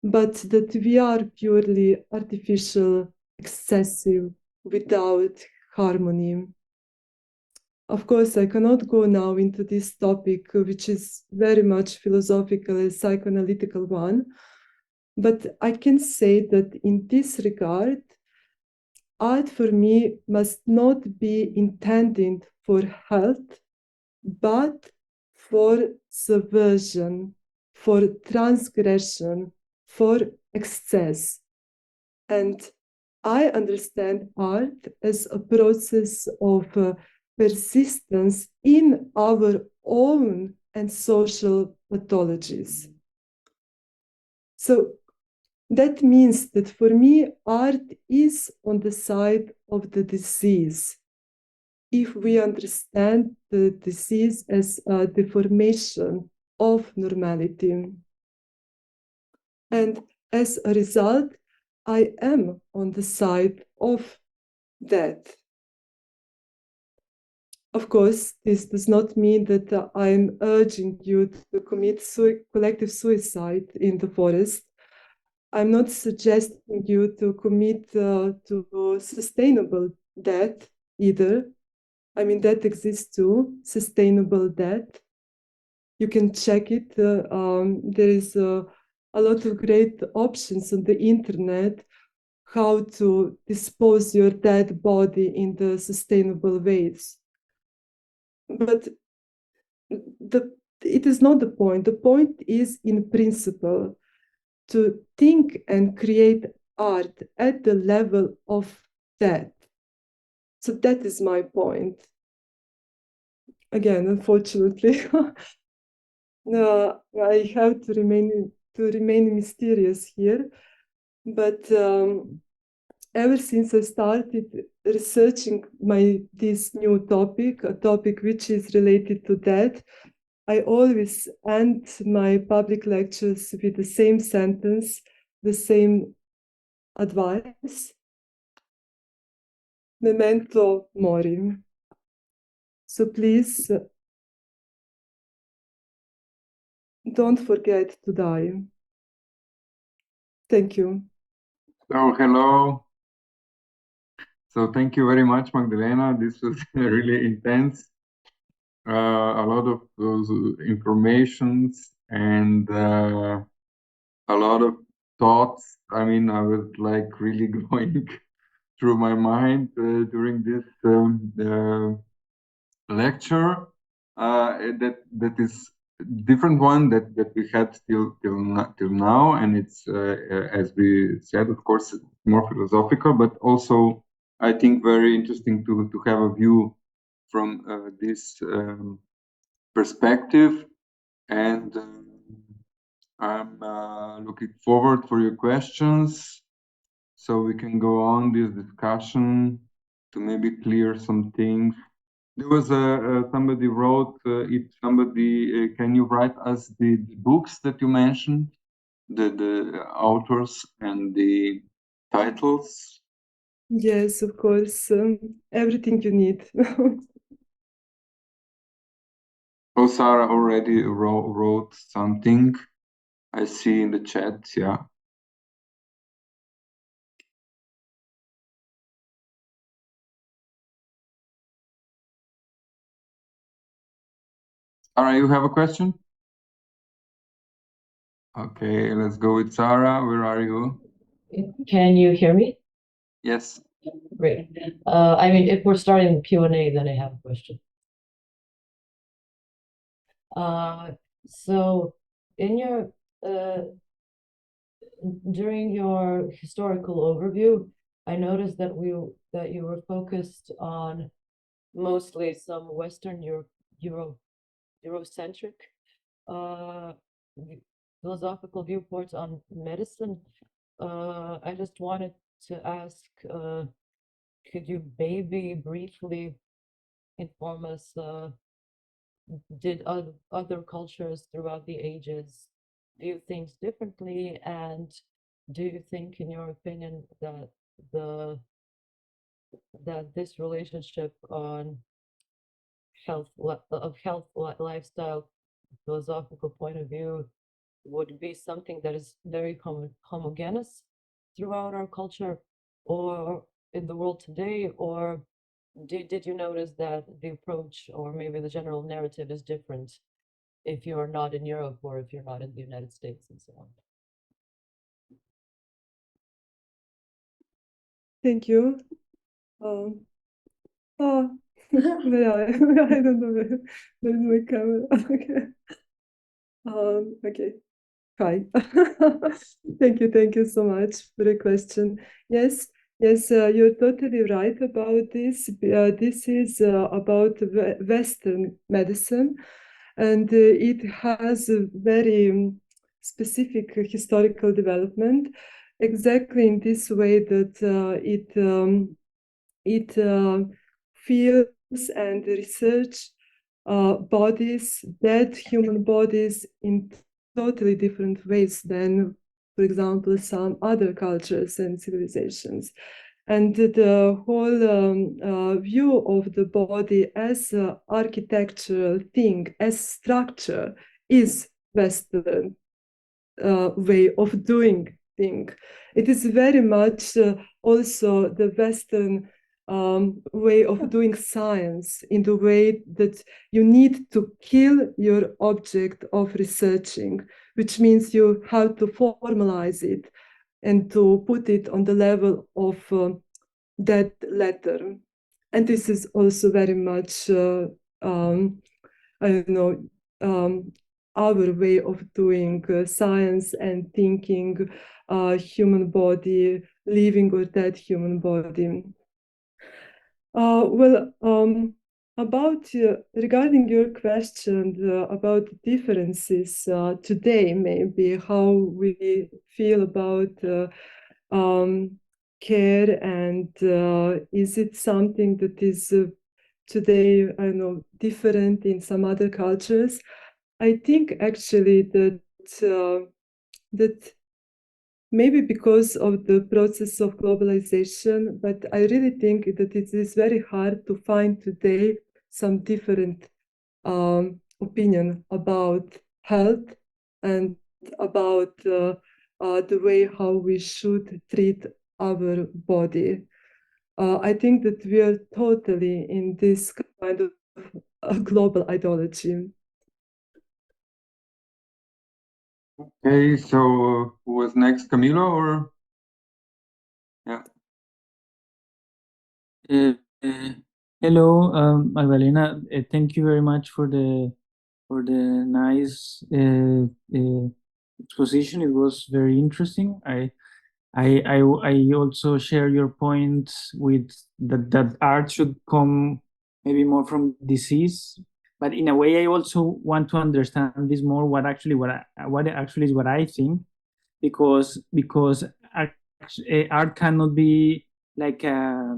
but that we are purely artificial, excessive, without harmony. Of course, I cannot go now into this topic, which is very much philosophical and psychoanalytical one, but I can say that in this regard, art for me must not be intended for health, but for subversion, for transgression, for excess. And I understand art as a process of persistence in our own and social pathologies. So that means that for me, art is on the side of the disease. If we understand the disease as a deformation of normality. And as a result, I am on the side of that. Of course, this does not mean that I'm urging you to commit collective suicide in the forest. I'm not suggesting you to commit to sustainable death either. I mean, that exists too, sustainable death. You can check it. There is a lot of great options on the internet how to dispose your dead body in the sustainable ways. But it is not the point. The point is, in principle, to think and create art at the level of that. So that is my point. Again, unfortunately, no, I have to remain mysterious here. But ever since I started researching this new topic, a topic which is related to that, I always end my public lectures with the same sentence, the same advice: memento mori. So please don't forget to die. Thank you. So, hello. So, thank you very much, Magdalena. This was really intense. A lot of those informations and a lot of thoughts. I mean, I was like really going through my mind during this lecture. That is different one that we had till now, and it's as we said, of course, more philosophical, but also I think very interesting to have a view from this perspective, and I'm looking forward for your questions so we can go on this discussion to maybe clear some things. There was somebody wrote, if somebody, can you write us the books that you mentioned, the authors and the titles? Yes, of course. Everything you need. Oh, Sarah already wrote something. I see in the chat, yeah. Sarah, you have a question? Okay, let's go with Sarah. Where are you? Can you hear me? Yes. Great. I mean, if we're starting Q&A, then I have a question. So in your during your historical overview, I noticed that you were focused on mostly some Western Eurocentric philosophical viewpoints on medicine. I just wanted to ask, could you maybe briefly inform us did other cultures throughout the ages view things differently? And do you think, in your opinion, that this relationship on lifestyle, philosophical point of view, would be something that is very homogeneous throughout our culture or in the world today? Or did you notice that the approach or maybe the general narrative is different if you're not in Europe or if you're not in the United States and so on? Thank you. Oh, I don't know where is my camera. Okay. Okay. Hi. Thank you so much for the question. Yes, you're totally right about this. This is about Western medicine, and it has a very specific historical development, exactly in this way that it feels and research bodies, dead human bodies, in totally different ways than, for example, some other cultures and civilizations. And the whole view of the body as an architectural thing, as structure, is Western way of doing thing. It is very much also the Western way of doing science, in the way that you need to kill your object of researching, which means you have to formalize it and to put it on the level of that letter. And this is also very much, I don't know, our way of doing science and thinking human body, living or dead human body. About regarding your question about differences today, maybe how we feel about care, and is it something that is today, I don't know, different in some other cultures? I think actually that that maybe because of the process of globalization, but I really think that it is very hard to find today some different opinion about health and about the way how we should treat our body. I think that we are totally in this kind of global ideology. Okay, so who was next, Camilo or? Yeah. Hello, Magdalena. Thank you very much for the nice exposition. It was very interesting. I also share your point with that art should come maybe more from disease, but in a way I also want to understand this more. What actually is what I think, because art cannot be like a.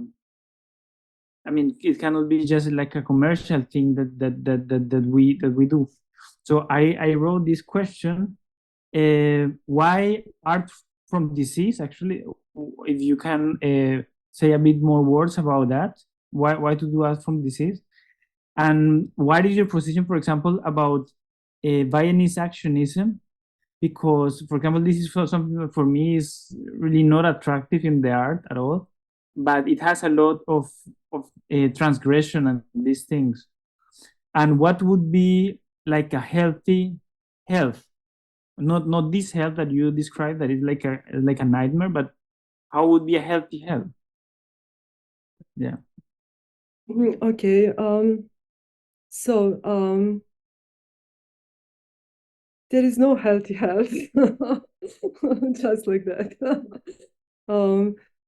I mean, it cannot be just like a commercial thing that we do. So I wrote this question: why art from disease? Actually, if you can say a bit more words about that, why to do art from disease, and what is your position, for example, about Viennese actionism? Because, for example, this is something that for me is really not attractive in the art at all, but it has a lot of transgression and these things. And what would be like a healthy health? Not this health that you described that is like a nightmare, but how would be a healthy health? Yeah. Okay. So there is no healthy health, just like that.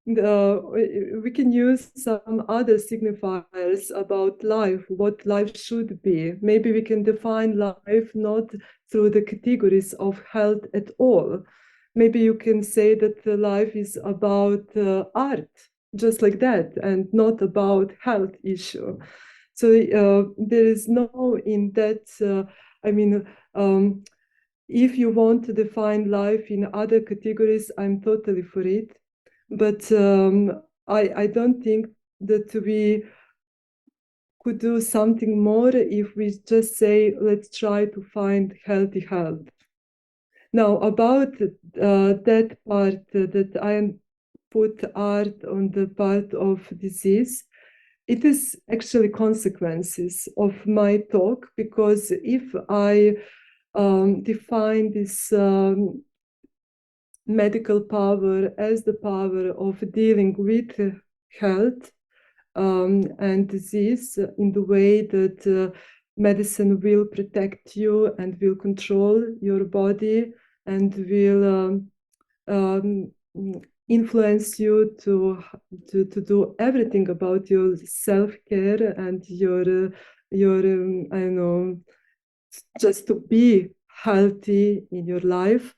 We can use some other signifiers about life, what life should be. Maybe we can define life not through the categories of health at all. Maybe you can say that the life is about art, just like that, and not about health issue. So there is no in that, I mean, if you want to define life in other categories, I'm totally for it. But I don't think that we could do something more if we just say, let's try to find healthy health. Now, about that part that I put art on the part of disease, it is actually consequences of my talk, because if I define this medical power as the power of dealing with health and disease in the way that medicine will protect you and will control your body and will influence you to do everything about your self-care and your I don't know, just to be healthy in your life,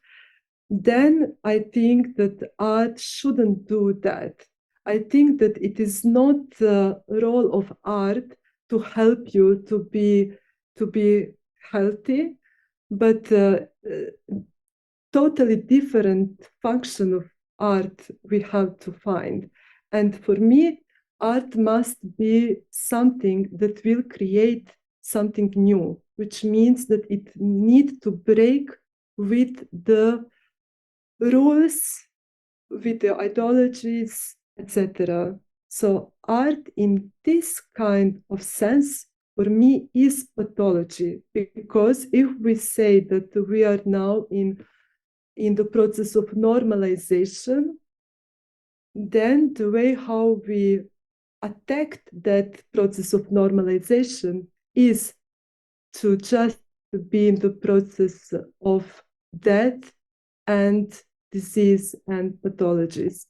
then I think that art shouldn't do that. I think that it is not the role of art to help you to be healthy, but totally different function of art we have to find. And for me, art must be something that will create something new, which means that it needs to break with the rules, with the ideologies, etc. So art in this kind of sense for me is pathology, because if we say that we are now in the process of normalization, then the way how we attack that process of normalization is to just be in the process of death and disease and pathologies.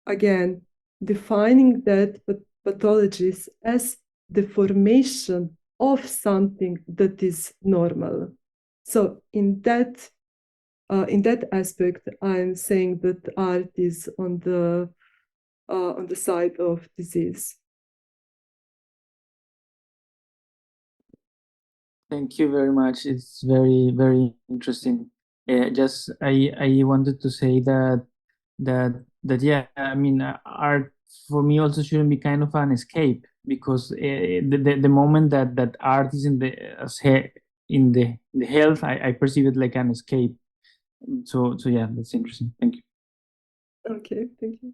Again, defining that pathologies as the formation of something that is normal. So in that aspect, I'm saying that art is on the side of disease. Thank you very much. It's very, very interesting. Just I wanted to say that yeah, I mean, art for me also shouldn't be kind of an escape, because the moment that art is in the health, I perceive it like an escape. So yeah, that's interesting. Thank you. Okay, thank you.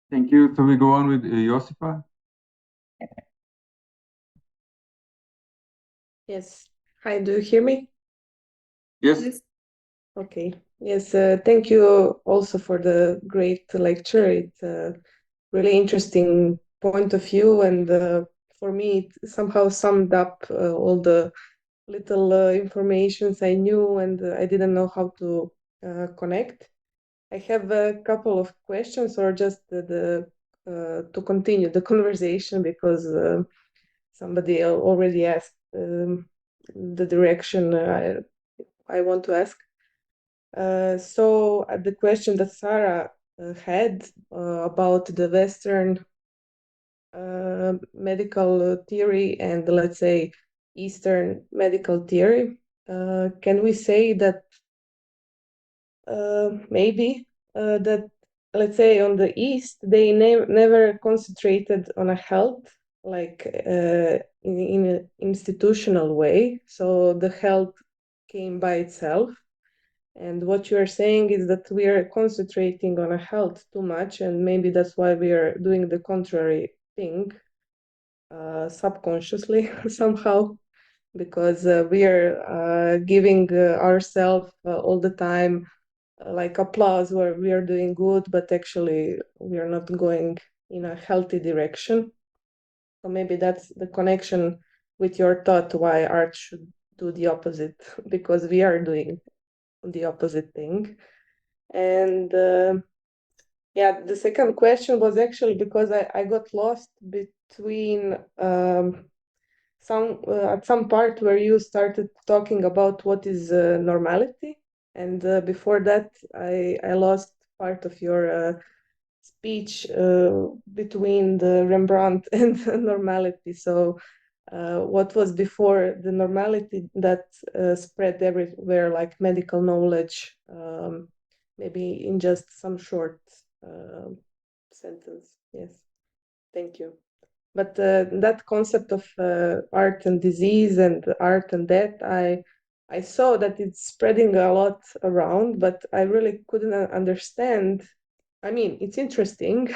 Thank you. So we go on with Josipa. Yes. Hi, do you hear me? Yes. Okay. Yes, thank you also for the great lecture. It's a really interesting point of view, and for me, it somehow summed up all the little informations I knew and I didn't know how to connect. I have a couple of questions, or just to continue the conversation, because somebody already asked the direction I want to ask. So the question that Sarah had about the Western medical theory and, let's say, Eastern medical theory, can we say that maybe that, let's say, on the East, they never concentrated on a health, like in an institutional way, so the health came by itself. And what you are saying is that we are concentrating on a health too much, and maybe that's why we are doing the contrary thing subconsciously somehow, because we are giving ourselves all the time like applause where we are doing good, but actually we are not going in a healthy direction. So maybe that's the connection with your thought why art should do the opposite, because we are doing the opposite thing. And yeah, the second question was actually because I got lost between at some part where you started talking about what is normality, and before that I lost part of your speech between the Rembrandt and normality. So what was before the normality that spread everywhere, like medical knowledge, maybe in just some short sentence. Yes, thank you. But that concept of art and disease and art and death, I saw that it's spreading a lot around, but I really couldn't understand. I mean, it's interesting,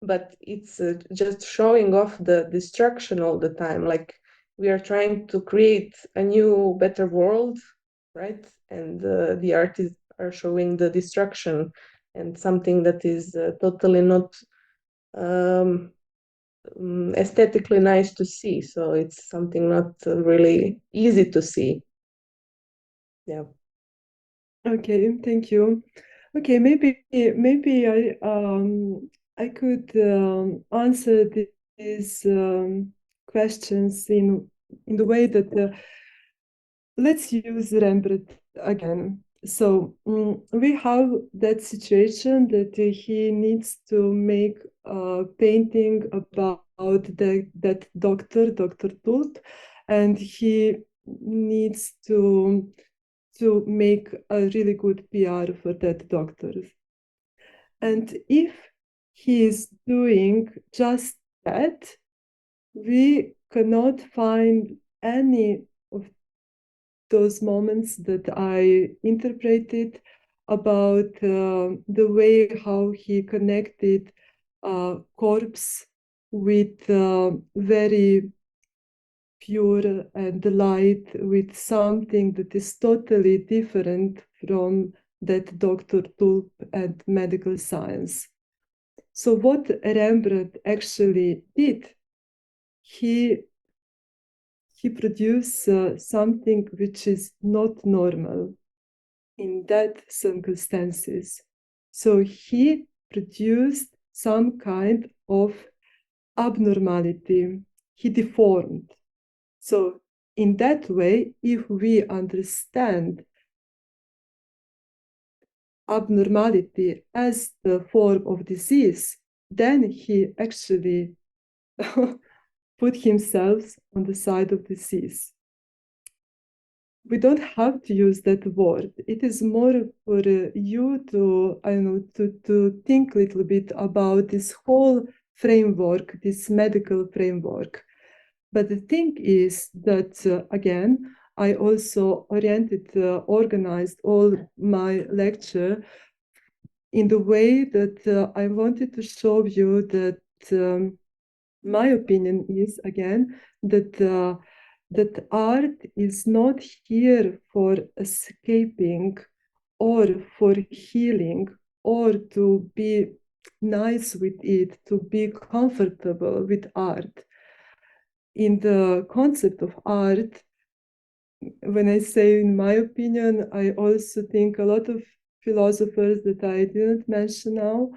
but it's just showing off the destruction all the time. Like we are trying to create a new, better world, right? And the artists are showing the destruction and something that is totally not aesthetically nice to see. So it's something not really easy to see. Yeah. Okay, thank you. Okay, maybe I could answer these questions in the way that let's use Rembrandt again. So we have that situation that he needs to make a painting about that Dr. Tulp, and he needs to make a really good PR for that doctor. And if he is doing just that, we cannot find any of those moments that I interpreted about the way how he connected corpse with very pure and light, with something that is totally different from that Dr. Tulp and medical science. So what Rembrandt actually did, he produced something which is not normal in that circumstances. So he produced some kind of abnormality. He deformed. So in that way, if we understand abnormality as the form of disease, then he actually put himself on the side of disease. We don't have to use that word. It is more for you to, I don't know, to think a little bit about this whole framework, this medical framework. But the thing is that, again, I also organized all my lecture in the way that I wanted to show you that my opinion is, again, that art is not here for escaping or for healing or to be nice with it, to be comfortable with art. In the concept of art, when I say in my opinion, I also think a lot of philosophers that I didn't mention now,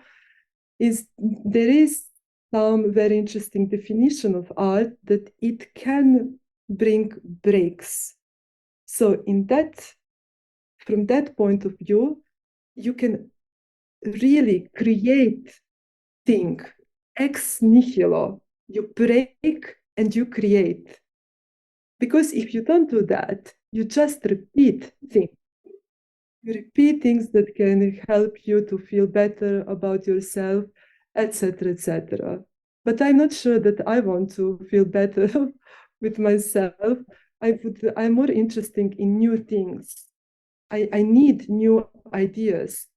is there is some very interesting definition of art that it can bring breaks. So from that point of view, you can really create thing ex nihilo. You break and you create. Because if you don't do that, you just repeat things. You repeat things that can help you to feel better about yourself, etc., etc. But I'm not sure that I want to feel better with myself. I'm more interested in new things. I need new ideas.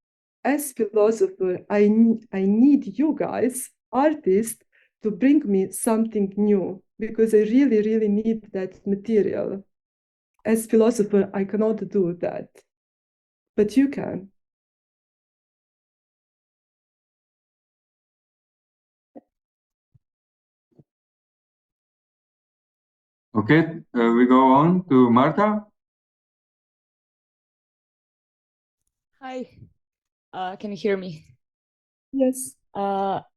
As philosopher, I need you guys, artists, to bring me something new, because I really, really need that material. As philosopher, I cannot do that, but you can. Okay, we go on to Marta. Hi, can you hear me? Yes.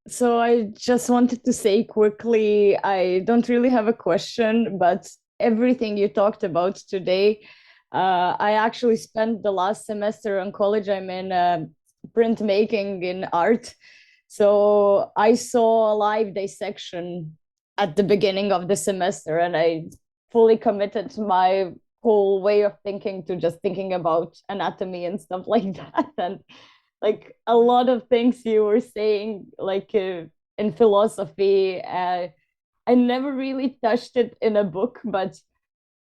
So I just wanted to say quickly, I don't really have a question, but everything you talked about today, I actually spent the last semester in college. I'm in printmaking in art. So I saw a live dissection at the beginning of the semester, and I fully committed my whole way of thinking to just thinking about anatomy and stuff like that. And like a lot of things you were saying, like in philosophy, I never really touched it in a book, but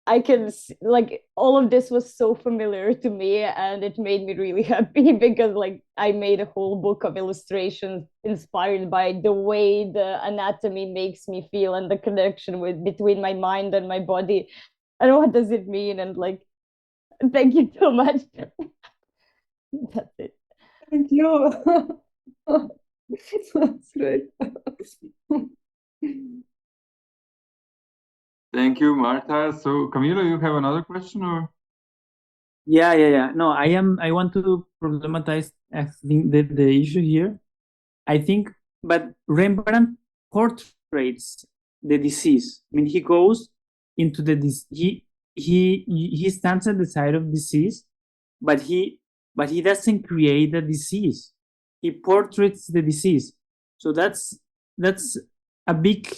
I can like all of this was so familiar to me, and it made me really happy because like I made a whole book of illustrations inspired by the way the anatomy makes me feel and the connection with between my mind and my body. And what does it mean? And like, thank you so much. That's it. Thank you. That's great. Thank you, Marta. So, Camilo, you have another question, or? Yeah. No, I want to problematize, I think, the issue here. I think, but Rembrandt portrays the disease. I mean, he goes into the he stands at the side of disease, but he doesn't create the disease. He portrays the disease. So that's a big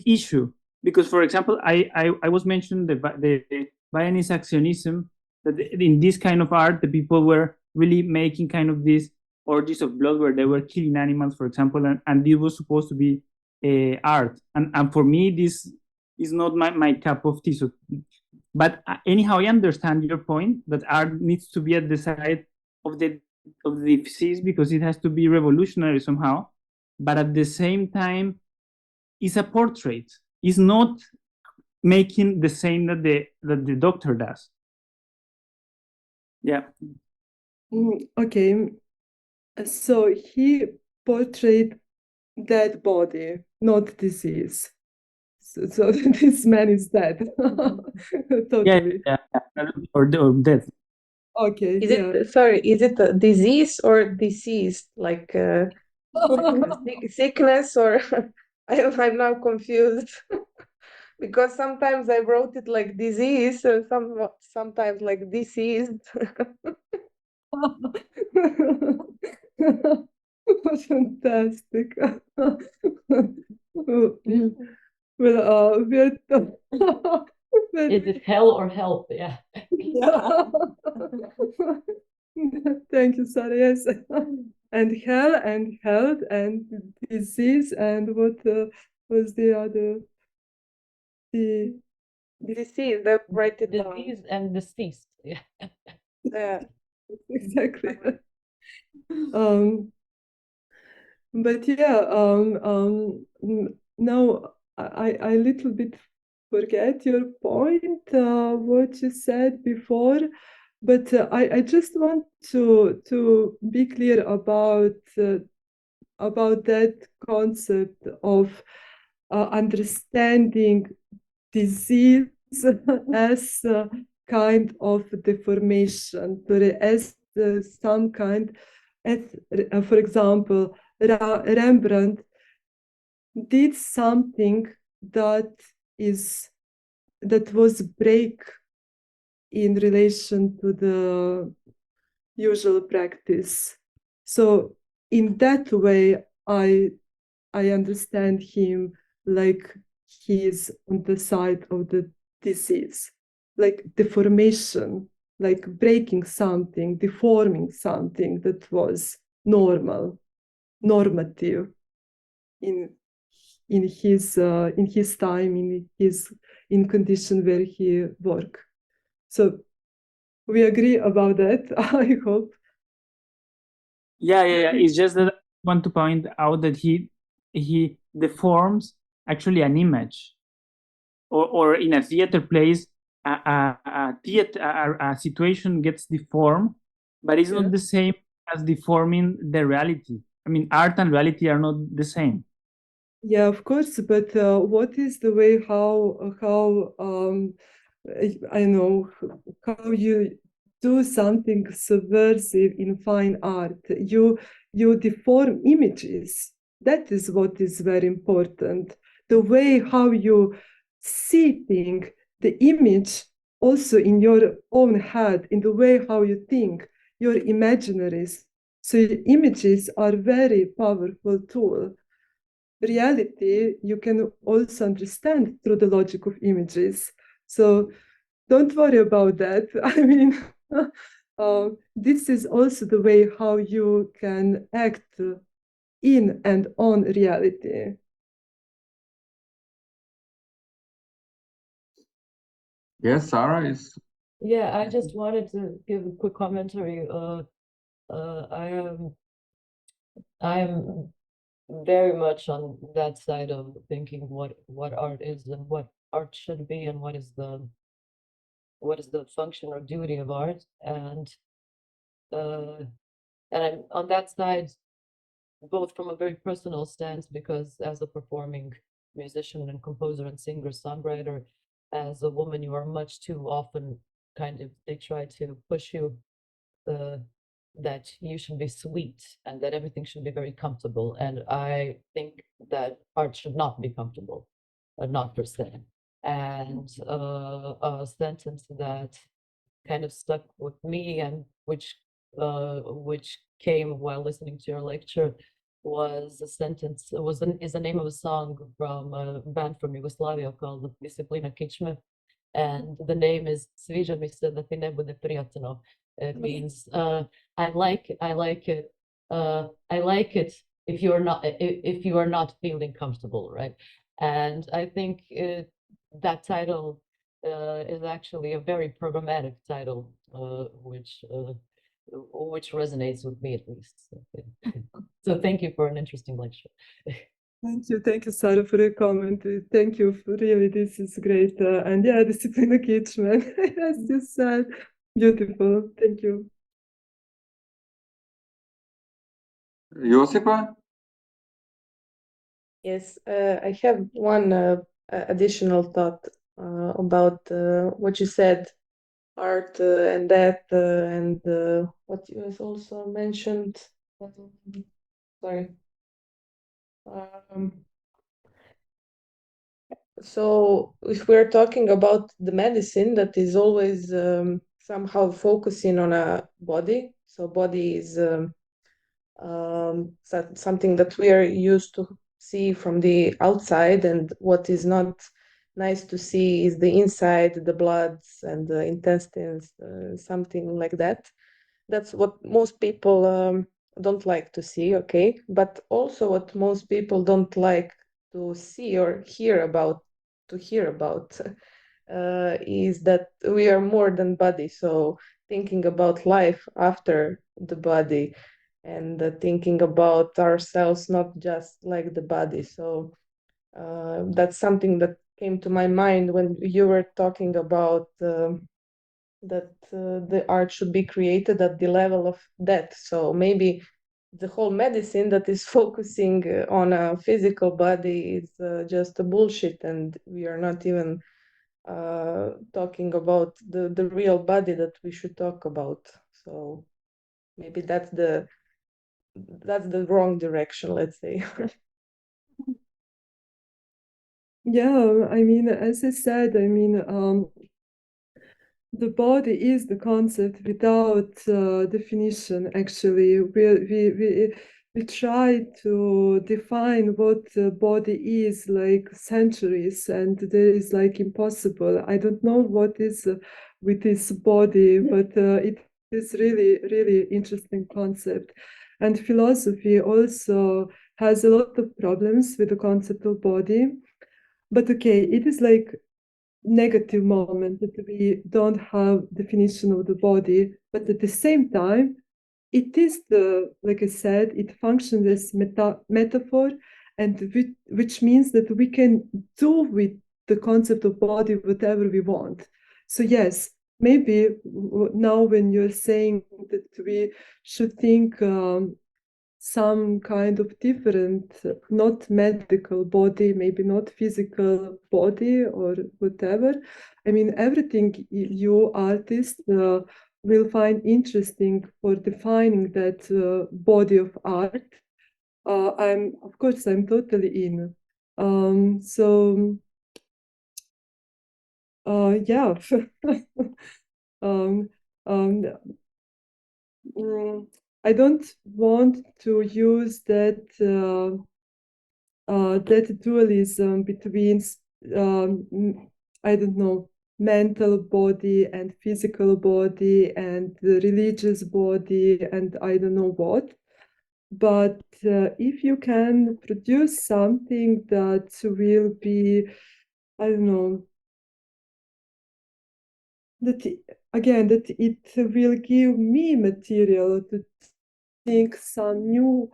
issue, because, for example, I was mentioning the Viennese actionism, that in this kind of art the people were really making kind of these orgies of blood where they were killing animals, for example, and it was supposed to be art. And for me, this is not my cup of tea. So, but anyhow, I understand your point that art needs to be at the side of the disease because it has to be revolutionary somehow. But at the same time, it's a portrait. It's not making the same that the doctor does. Yeah. Okay. So he portrayed dead body, not disease. So this man is dead. Totally. Yeah. Or death. Okay. Is it, sorry, is it a disease or deceased? Like sickness, or I'm now confused. Because sometimes I wrote it like disease and sometimes like deceased. Fantastic. Well, we're Is it hell or help? Yeah. Thank you, Sarah. Yes. And hell and health and disease and what was the other? The Disease, that write it down. Disease and deceased. Yeah. Yeah. Exactly. But yeah, now I little bit forget your point, what you said before, but I just want to be clear about that concept of understanding disease as a kind of deformation, as some kind, as for example, Rembrandt did something that was break in relation to the usual practice. So in that way, I understand him like he's on the side of the disease, like deformation, like breaking something, deforming something that was normative in his time, in condition where he worked. So we agree about that. I hope. Yeah. It's just that I want to point out that he deforms actually an image, or in a theater plays, a situation gets deformed, but it's not the same as deforming the reality. I mean, art and reality are not the same. Yeah, of course, but what is the way how I know how you do something subversive in fine art? You deform images. That is what is very important. The way how you see things, the image also in your own head, in the way how you think, your imaginaries. So images are very powerful tool. reality you can also understand through the logic of images. So don't worry about that. I mean, this is also the way how you can act in and on reality. Yes, Sarah is. Yeah, I just wanted to give a quick commentary. I am very much on that side of thinking what art is and what art should be and what is the function or duty of art, and I'm on that side both from a very personal stance, because as a performing musician and composer and singer songwriter, as a woman, you are much too often they try to push you that you should be sweet and that everything should be very comfortable. And I think that art should not be comfortable, not per se. And a sentence that kind of stuck with me, and which came while listening to your lecture, was a sentence, is the name of a song from a band from Yugoslavia called Disciplina Kičme, and the name is Sviđa mi se da ti ne bude prijatno. It means I like it. I like it if you are not feeling comfortable, right? And I think that title is actually a very programmatic title, which resonates with me at least. So thank you for an interesting lecture. Thank you, Sarah, for your comment. Thank you, really, this is great. And yeah, Disciplina Kičme, as you said, beautiful. Thank you. Josipa? Yes, I have one additional thought about what you said, art and death, and what you have also mentioned. Sorry. So if we're talking about the medicine that is always somehow focusing on a body, so body is something that we are used to see from the outside, and what is not nice to see is the inside, the bloods and the intestines, something like that. That's what most people don't like to see, okay? But also what most people don't like to see or hear about, is that we are more than body. So thinking about life after the body, and thinking about ourselves not just like the body. So that's something that came to my mind when you were talking about that the art should be created at the level of death. So maybe the whole medicine that is focusing on a physical body is just a bullshit, and we are not even talking about the real body that we should talk about. So maybe that's the wrong direction, let's say. Yeah, I mean, as I said, I mean, the body is the concept without definition. Actually, we try to define what the body is like centuries, and there is like impossible. I don't know what is with this body, but it is really, really interesting concept. And philosophy also has a lot of problems with the concept of body. But okay, it is like negative moment that we don't have definition of the body, but at the same time, it is like I said, it functions as metaphor, and which means that we can do with the concept of body whatever we want. So yes, maybe now when you're saying that we should think some kind of different, not medical body, maybe not physical body or whatever. I mean, everything you artists will find interesting for defining that body of art. Of course, I'm totally in. Yeah. um, um, I don't want to use that that dualism between, I don't know, mental body and physical body and the religious body and I don't know what. But if you can produce something that will be, I don't know, that it will give me material to think some new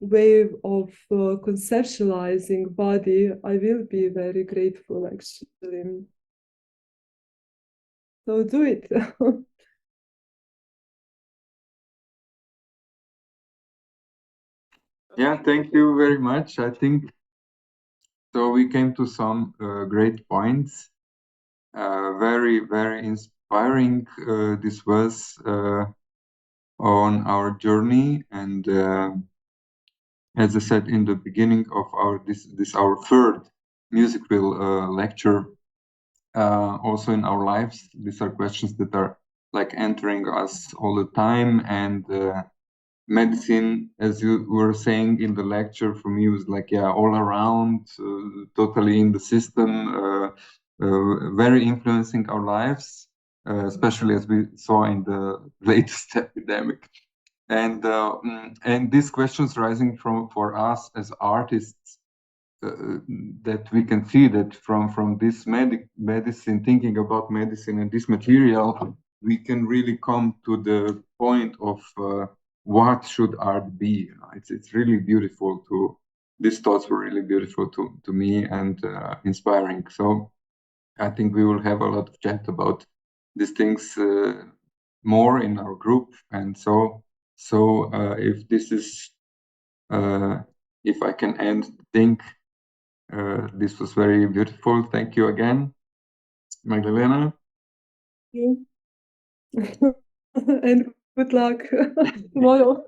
way of conceptualizing body, I will be very grateful actually. So do it. Yeah, thank you very much. I think so. We came to some great points. Very, very inspiring. This was on our journey, and as I said in the beginning of our third musical lecture. Also in our lives, these are questions that are like entering us all the time, and medicine, as you were saying in the lecture, for me was like, yeah, all around, totally in the system, very influencing our lives, especially as we saw in the latest epidemic. And these questions rising for us as artists, that we can see that from this medicine, thinking about medicine and this material, we can really come to the point of what should art be. It's really beautiful to, these thoughts were really beautiful to me and inspiring. So I think we will have a lot of chat about these things more in our group. And so if this is, if I can end the thing, this was very beautiful. Thank you again, Magdalena. And good luck tomorrow.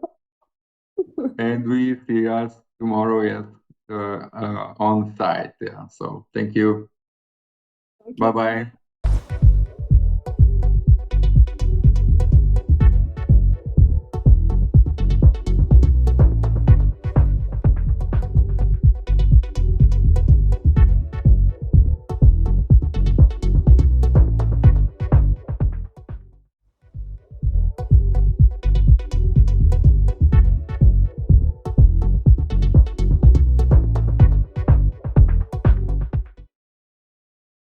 And we see us tomorrow, yes, on site. Yeah. So thank you. Okay. Bye-bye.